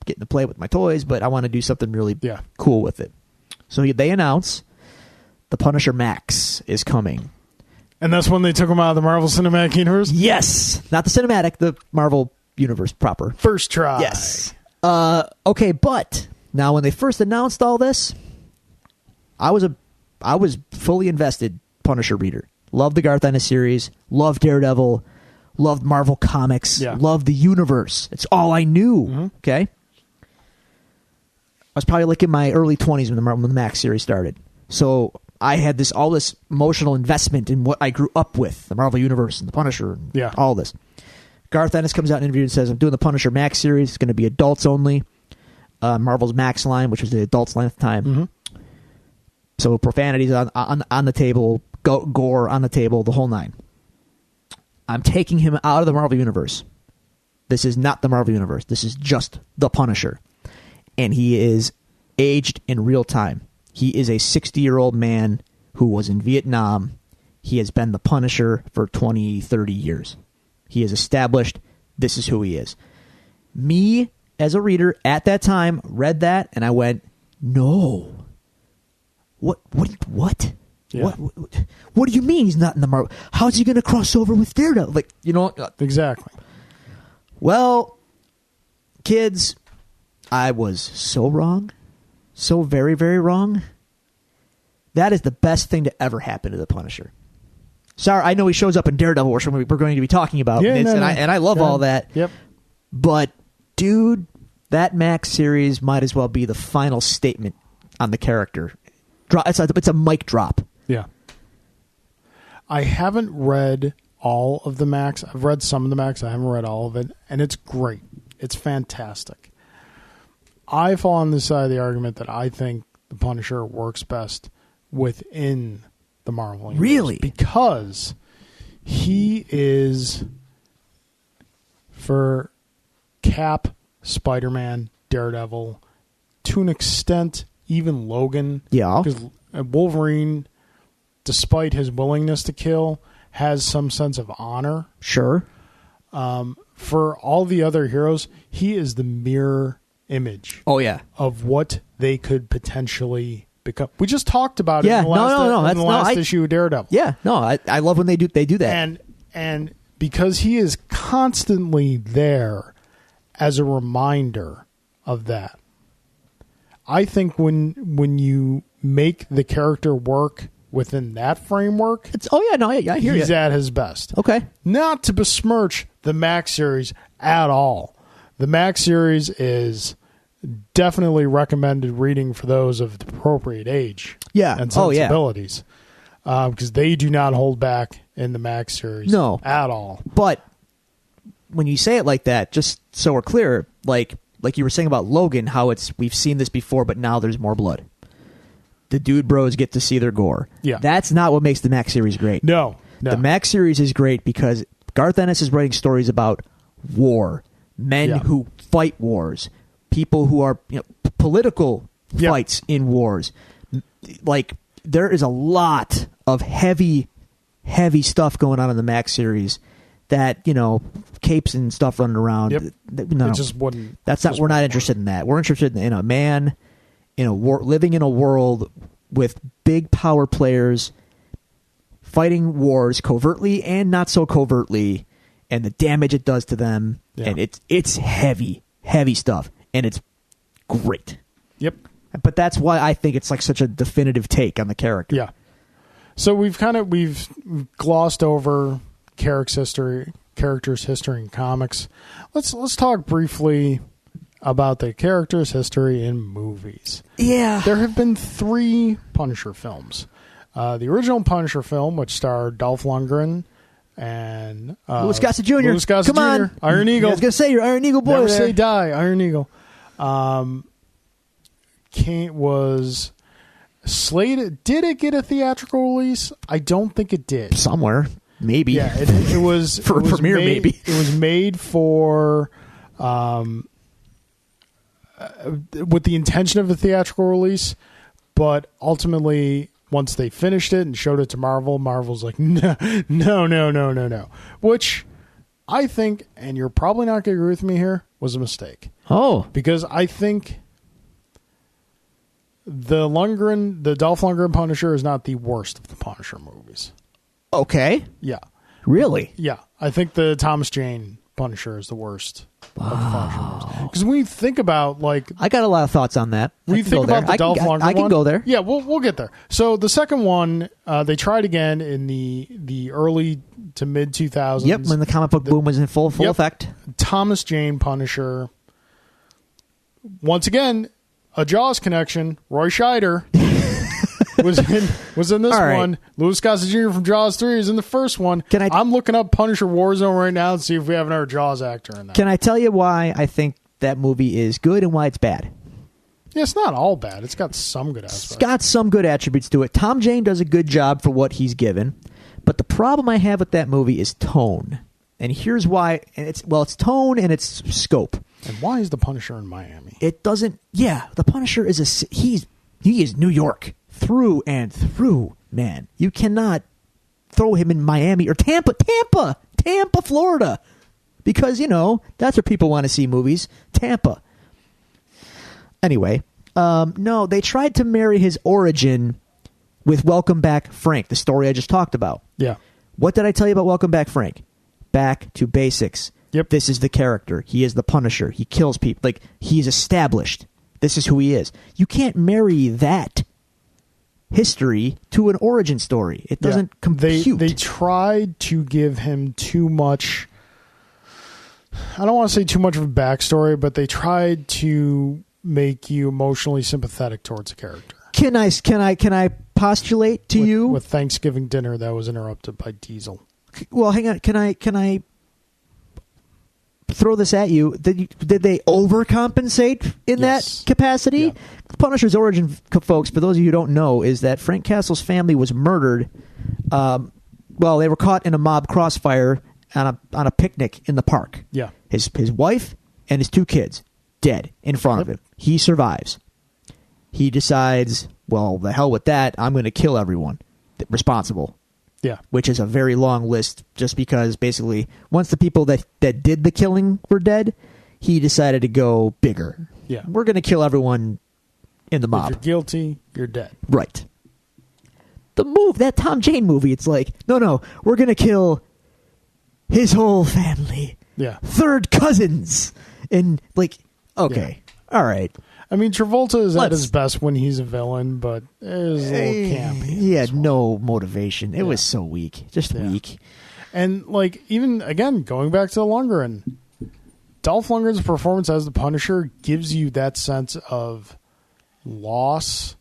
getting to play with my toys, but I want to do something really cool with it. So they announce the Punisher Max is coming. And that's when they took him out of the Marvel Cinematic Universe? Yes. Not the cinematic, the Marvel Universe proper. First try. Yes. Okay, but now when they first announced all this, I was fully invested Punisher reader. Loved the Garth Ennis series, loved Daredevil, loved Marvel Comics, loved the universe. It's all I knew. Mm-hmm. Okay? was probably like in my early 20s when the Max series started. So I had all this emotional investment in what I grew up with, the Marvel Universe and the Punisher and all this. Garth Ennis comes out in an interview and says, I'm doing the Punisher Max series. It's going to be adults only. Marvel's Max line, which was the adults line at the time. Mm-hmm. So profanities on the table, gore on the table, the whole nine. I'm taking him out of the Marvel Universe. This is not the Marvel Universe. This is just the Punisher. And he is aged in real time. He is a 60-year-old man who was in Vietnam. He has been the Punisher for 20, 30 years. He is established. This is who he is. Me, as a reader, at that time, read that, and I went, no. What? Yeah. What do you mean he's not in the Marvel? How's he going to cross over with Daredevil? Like, you know. Exactly. Well, kids, I was so wrong. So very, very wrong. That is the best thing to ever happen to the Punisher. Sorry, I know he shows up in Daredevil, which we're going to be talking about, and I love all that. Yep. But, dude, that Max series might as well be the final statement on the character. It's a mic drop. Yeah. I haven't read all of the Max. I've read some of the Max. I haven't read all of it, and it's great. It's fantastic. I fall on the side of the argument that I think the Punisher works best within the Marvel universe. Really? Because he is, for Cap, Spider-Man, Daredevil, to an extent, even Logan. Yeah. Because Wolverine, despite his willingness to kill, has some sense of honor. Sure. For all the other heroes, he is the mirror image of what they could potentially become. We just talked about it in the last issue of Daredevil. Yeah, no, I love when they do that. And because he is constantly there as a reminder of that, I think when you make the character work within that framework, I hear he's you. at his best. Okay. Not to besmirch the Max series at all. The Max series is definitely recommended reading for those of the appropriate age and sensibilities. Because they do not hold back in the Max series at all. But when you say it like that, just so we're clear, like you were saying about Logan, how we've seen this before, but now there's more blood. The dude bros get to see their gore. Yeah. That's not what makes the Max series great. No. The Max series is great because Garth Ennis is writing stories about war, men who fight wars, people who are political fights in wars. Like, there is a lot of heavy stuff going on in the Max series that, capes and stuff running around. Yep. No, it just wouldn't. We're not interested in that. We're interested in a man living in a world with big power players fighting wars covertly and not so covertly, and the damage it does to them. Yeah. And it's heavy stuff, and it's great. Yep. But that's why I think it's like such a definitive take on the character. Yeah. So we've glossed over characters' history in comics. Let's talk briefly about the characters' history in movies. Yeah. There have been 3 Punisher films. The original Punisher film, which starred Dolph Lundgren and Louis Gossett Jr. Louis Gossett Come Jr. on. Iron Eagle. I was going to say, you're Iron Eagle boy. Never there. say die, Iron Eagle. Was slated. Did it get a theatrical release? I don't think it did. Somewhere, maybe. Yeah, it was for a premiere. Maybe it was made for, with the intention of a theatrical release, but ultimately, once they finished it and showed it to Marvel, Marvel's like, no. Which I think, and you're probably not going to agree with me here, was a mistake. Oh, because I think the Dolph Lundgren Punisher is not the worst of the Punisher movies. Okay. Yeah. Really? Yeah. I think the Thomas Jane Punisher is the worst of the Punisher movies. Because when you think about, I got a lot of thoughts on that. When you think about the Dolph Lundgren one. I can go there. Yeah, we'll get there. So the second one, they tried again in the early to mid 2000s. Yep, when the comic book boom was in full effect. Thomas Jane Punisher. Once again, a Jaws connection. Roy Scheider was in this All right. one. Louis Gossett Jr. from Jaws 3 is in the first one. I'm looking up Punisher Warzone right now to see if we have another Jaws actor in that. Can I tell you why I think that movie is good and why it's bad? Yeah, it's not all bad. It's got some good aspects. It's got some good attributes to it. Tom Jane does a good job for what he's given. But the problem I have with that movie is tone. And here's why. And it's tone and it's scope. And why is the Punisher in Miami? It doesn't. Yeah, the Punisher is he is New York through and through, man. You cannot throw him in Miami or Tampa, Florida, because that's where people want to see movies. Tampa. Anyway, no, they tried to marry his origin with Welcome Back Frank, the story I just talked about. Yeah. What did I tell you about Welcome Back Frank? Back to basics. Yep. This is the character. He is the Punisher. He kills people. Like, he's established. This is who he is. You can't marry that history to an origin story. It doesn't compute. They tried to give him too much. I don't want to say too much of a backstory, but they tried to make you emotionally sympathetic towards a character. Can I postulate to you with Thanksgiving dinner that was interrupted by Diesel? Well, hang on. Can I throw this at you? Did they overcompensate in that capacity? Yeah. Punisher's origin, folks, for those of you who don't know, is that Frank Castle's family was murdered. They were caught in a mob crossfire on a picnic in the park. Yeah. His wife and his 2 kids dead in front of him. He survives. He decides, well, the hell with that. I'm going to kill everyone responsible. Yeah. Which is a very long list, just because basically once the people that did the killing were dead, he decided to go bigger. Yeah. We're going to kill everyone in the mob. If you're guilty, you're dead. Right. That Tom Jane movie, it's like, no, we're going to kill his whole family. Yeah. 3rd cousins. And okay. Yeah. All right. I mean, Travolta is at his best when he's a villain, but it was a little campy. He had no motivation. It was so weak. Just weak. And, even, again, going back to the Lundgren, Dolph Lundgren's performance as the Punisher gives you that sense of loss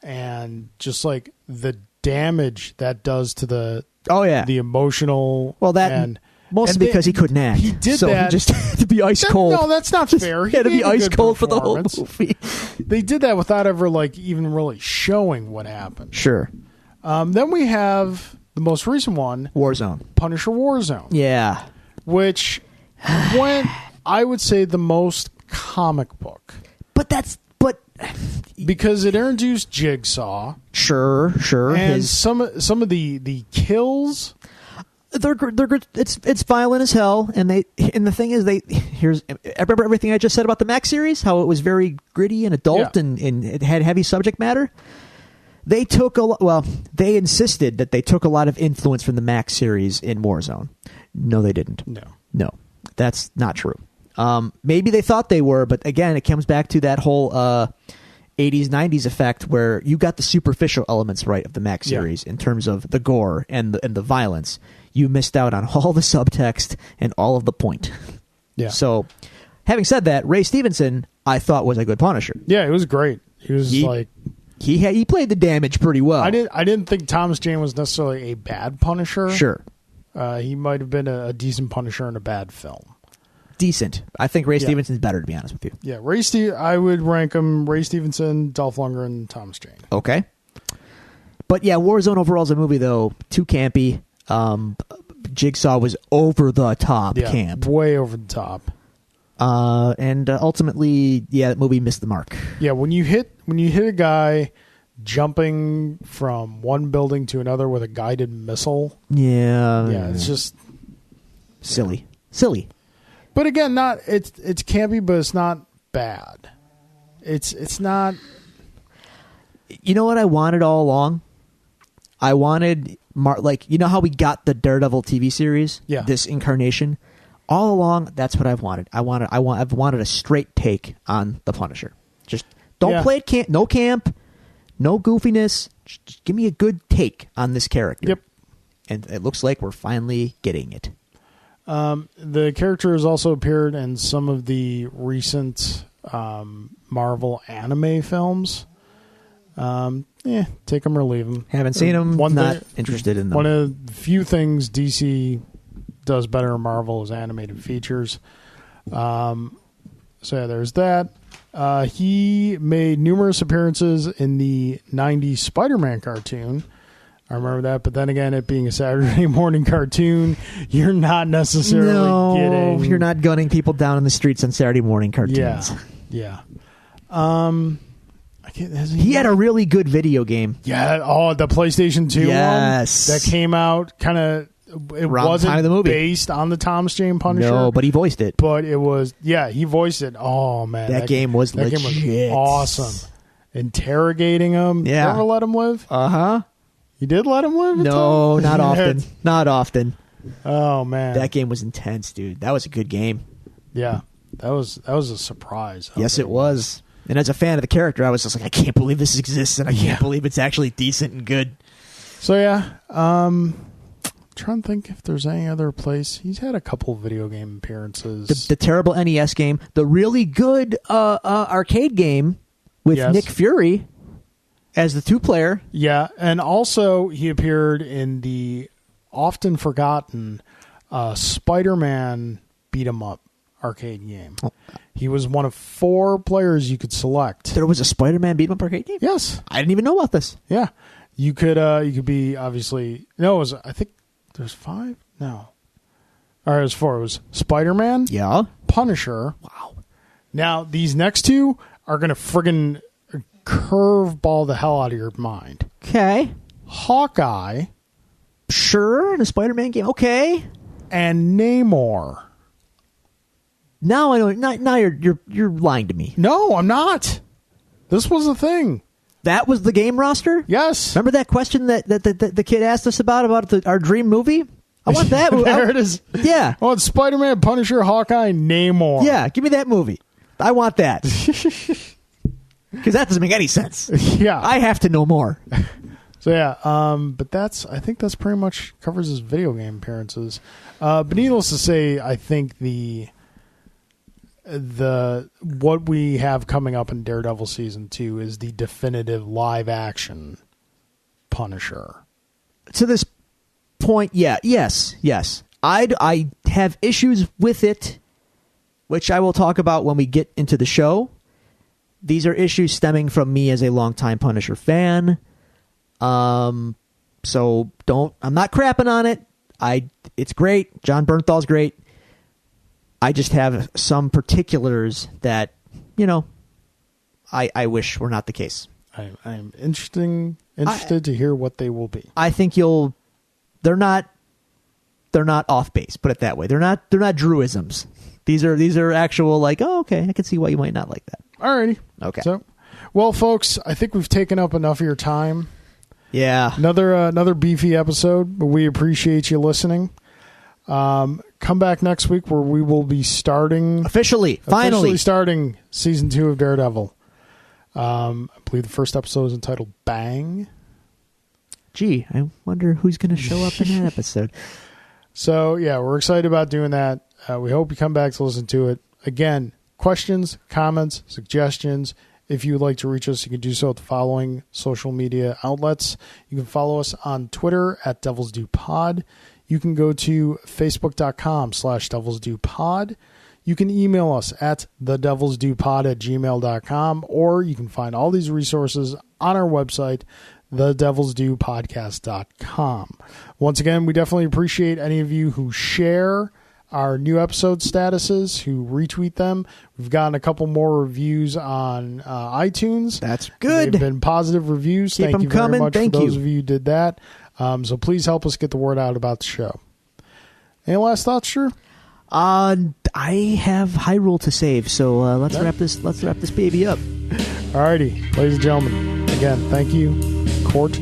and just, the damage that does to the emotional... Well, mostly because he couldn't act. He did so that. He just had to be ice cold. No, that's not fair. He had to be ice cold for the whole movie. They did that without ever even really showing what happened. Sure. Then we have the most recent one, Warzone. Punisher Warzone. Yeah. Which went, I would say, the most comic book. But because it introduced Jigsaw. Sure. And some of the kills. They're good. It's violent as hell, and the thing is, I remember everything I just said about the Max series, how it was very gritty and adult, and it had heavy subject matter. They took they insisted that they took a lot of influence from the Max series in Warzone. No, they didn't. No, that's not true. Maybe they thought they were, but again, it comes back to that whole 80s, 90s effect where you got the superficial elements right of the Max series in terms of the gore and the violence. You missed out on all the subtext and all of the point. Yeah. So, having said that, Ray Stevenson, I thought, was a good Punisher. Yeah, it was great. He was he played the damage pretty well. I didn't think Thomas Jane was necessarily a bad Punisher. Sure. He might have been a decent Punisher in a bad film. Decent. I think Ray Stevenson's better, to be honest with you. Yeah, I would rank him Ray Stevenson, Dolph Lundgren, Thomas Jane. Okay. But yeah, Warzone overall as a movie, though, too campy. Jigsaw was over the top camp. Way over the top. And ultimately, that movie missed the mark. Yeah, when you hit a guy jumping from one building to another with a guided missile. Yeah, it's just silly. But again, it's campy, but it's not bad. It's not. You know what I wanted all along? I wanted you know how we got the Daredevil TV series? Yeah. This incarnation. All along, that's what I've wanted. I've wanted a straight take on the Punisher. Just don't play it no camp, no goofiness. Just give me a good take on this character. Yep. And it looks like we're finally getting it. The character has also appeared in some of the recent Marvel anime films. Take them or leave them. Haven't seen them. Not interested in them. One of the few things DC does better than Marvel is animated features. So yeah, there's that. He made numerous appearances in the 90s Spider-Man cartoon. I remember that, but then again, it being a Saturday morning cartoon, you're not necessarily getting... you're not gunning people down in the streets on Saturday morning cartoons. Yeah. He had a really good video game. Yeah, the PlayStation 2 yes. one that came out kind of... It wasn't the movie. Based on the Thomas Jane Punisher. No, but he voiced it. But it was... Yeah, he voiced it. Oh, man. That game was legit. That game was awesome. Interrogating him. Yeah. You ever let him live? Uh-huh. You did let him live? No, not often. Not often. Oh, man. That game was intense, dude. That was a good game. Yeah. That was a surprise. Yes, it was. And as a fan of the character, I was just like, I can't believe this exists, and I can't believe it's actually decent and good. So, yeah. Trying to think if there's any other place. He's had a couple video game appearances. The terrible NES game. The really good arcade game with Nick Fury as the 2-player. Yeah, and also he appeared in the often forgotten Spider-Man beat-em-up arcade game. Oh. He was one of 4 players you could select. There was a Spider-Man beat-em-up arcade game? Yes. I didn't even know about this. Yeah. You could be obviously... No, it was... I think there's 5? No. All right, it was 4. It was Spider-Man. Yeah. Punisher. Wow. Now, these next 2 are going to friggin' curveball the hell out of your mind. Okay. Hawkeye. Sure, in a Spider-Man game. Okay. And Namor. Now I don't. Now you're lying to me. No, I'm not. This was the thing. That was the game roster? Yes. Remember that question that the kid asked us about our dream movie? I want that movie. There it is. Yeah. I want Spider-Man, Punisher, Hawkeye, Namor. Yeah, give me that movie. I want that. Because that doesn't make any sense. Yeah. I have to know more. So yeah, but I think that's pretty much covers his video game appearances. But needless to say, I think what we have coming up in Daredevil season 2 is the definitive live action Punisher. To this point, yes. I have issues with it, which I will talk about when we get into the show. These are issues stemming from me as a longtime Punisher fan. So I'm not crapping on it. It's great. John Bernthal's great. I just have some particulars that, I wish were not the case. I'm interested to hear what they will be. I think they're not off base, put it that way. They're not truisms. These are actual okay, I can see why you might not like that. Alrighty. Okay. So, well, folks, I think we've taken up enough of your time. Yeah. Another beefy episode, but we appreciate you listening. Come back next week where we will be starting officially starting season 2 of Daredevil. I believe the first episode is entitled Bang. Gee, I wonder who's going to show up in that episode. So yeah, we're excited about doing that. We hope you come back to listen to it. Again, questions, comments, suggestions. If you would like to reach us, you can do so at the following social media outlets. You can follow us on Twitter at Devils Do Pod. You can go to facebook.com/devilsdopod. You can email us at thedevilsdopod@gmail.com, or you can find all these resources on our website, thedevilsdopodcast.com. Once again, we definitely appreciate any of you who share our new episode statuses, who retweet them. We've gotten a couple more reviews on iTunes. That's good. They've been positive reviews. Keep Thank you coming. very much Thank for those you. of you who did that. So please help us get the word out about the show. Any last thoughts, Drew? I have Hyrule to save, so let's wrap this baby up. Alrighty, ladies and gentlemen. Again, thank you, Court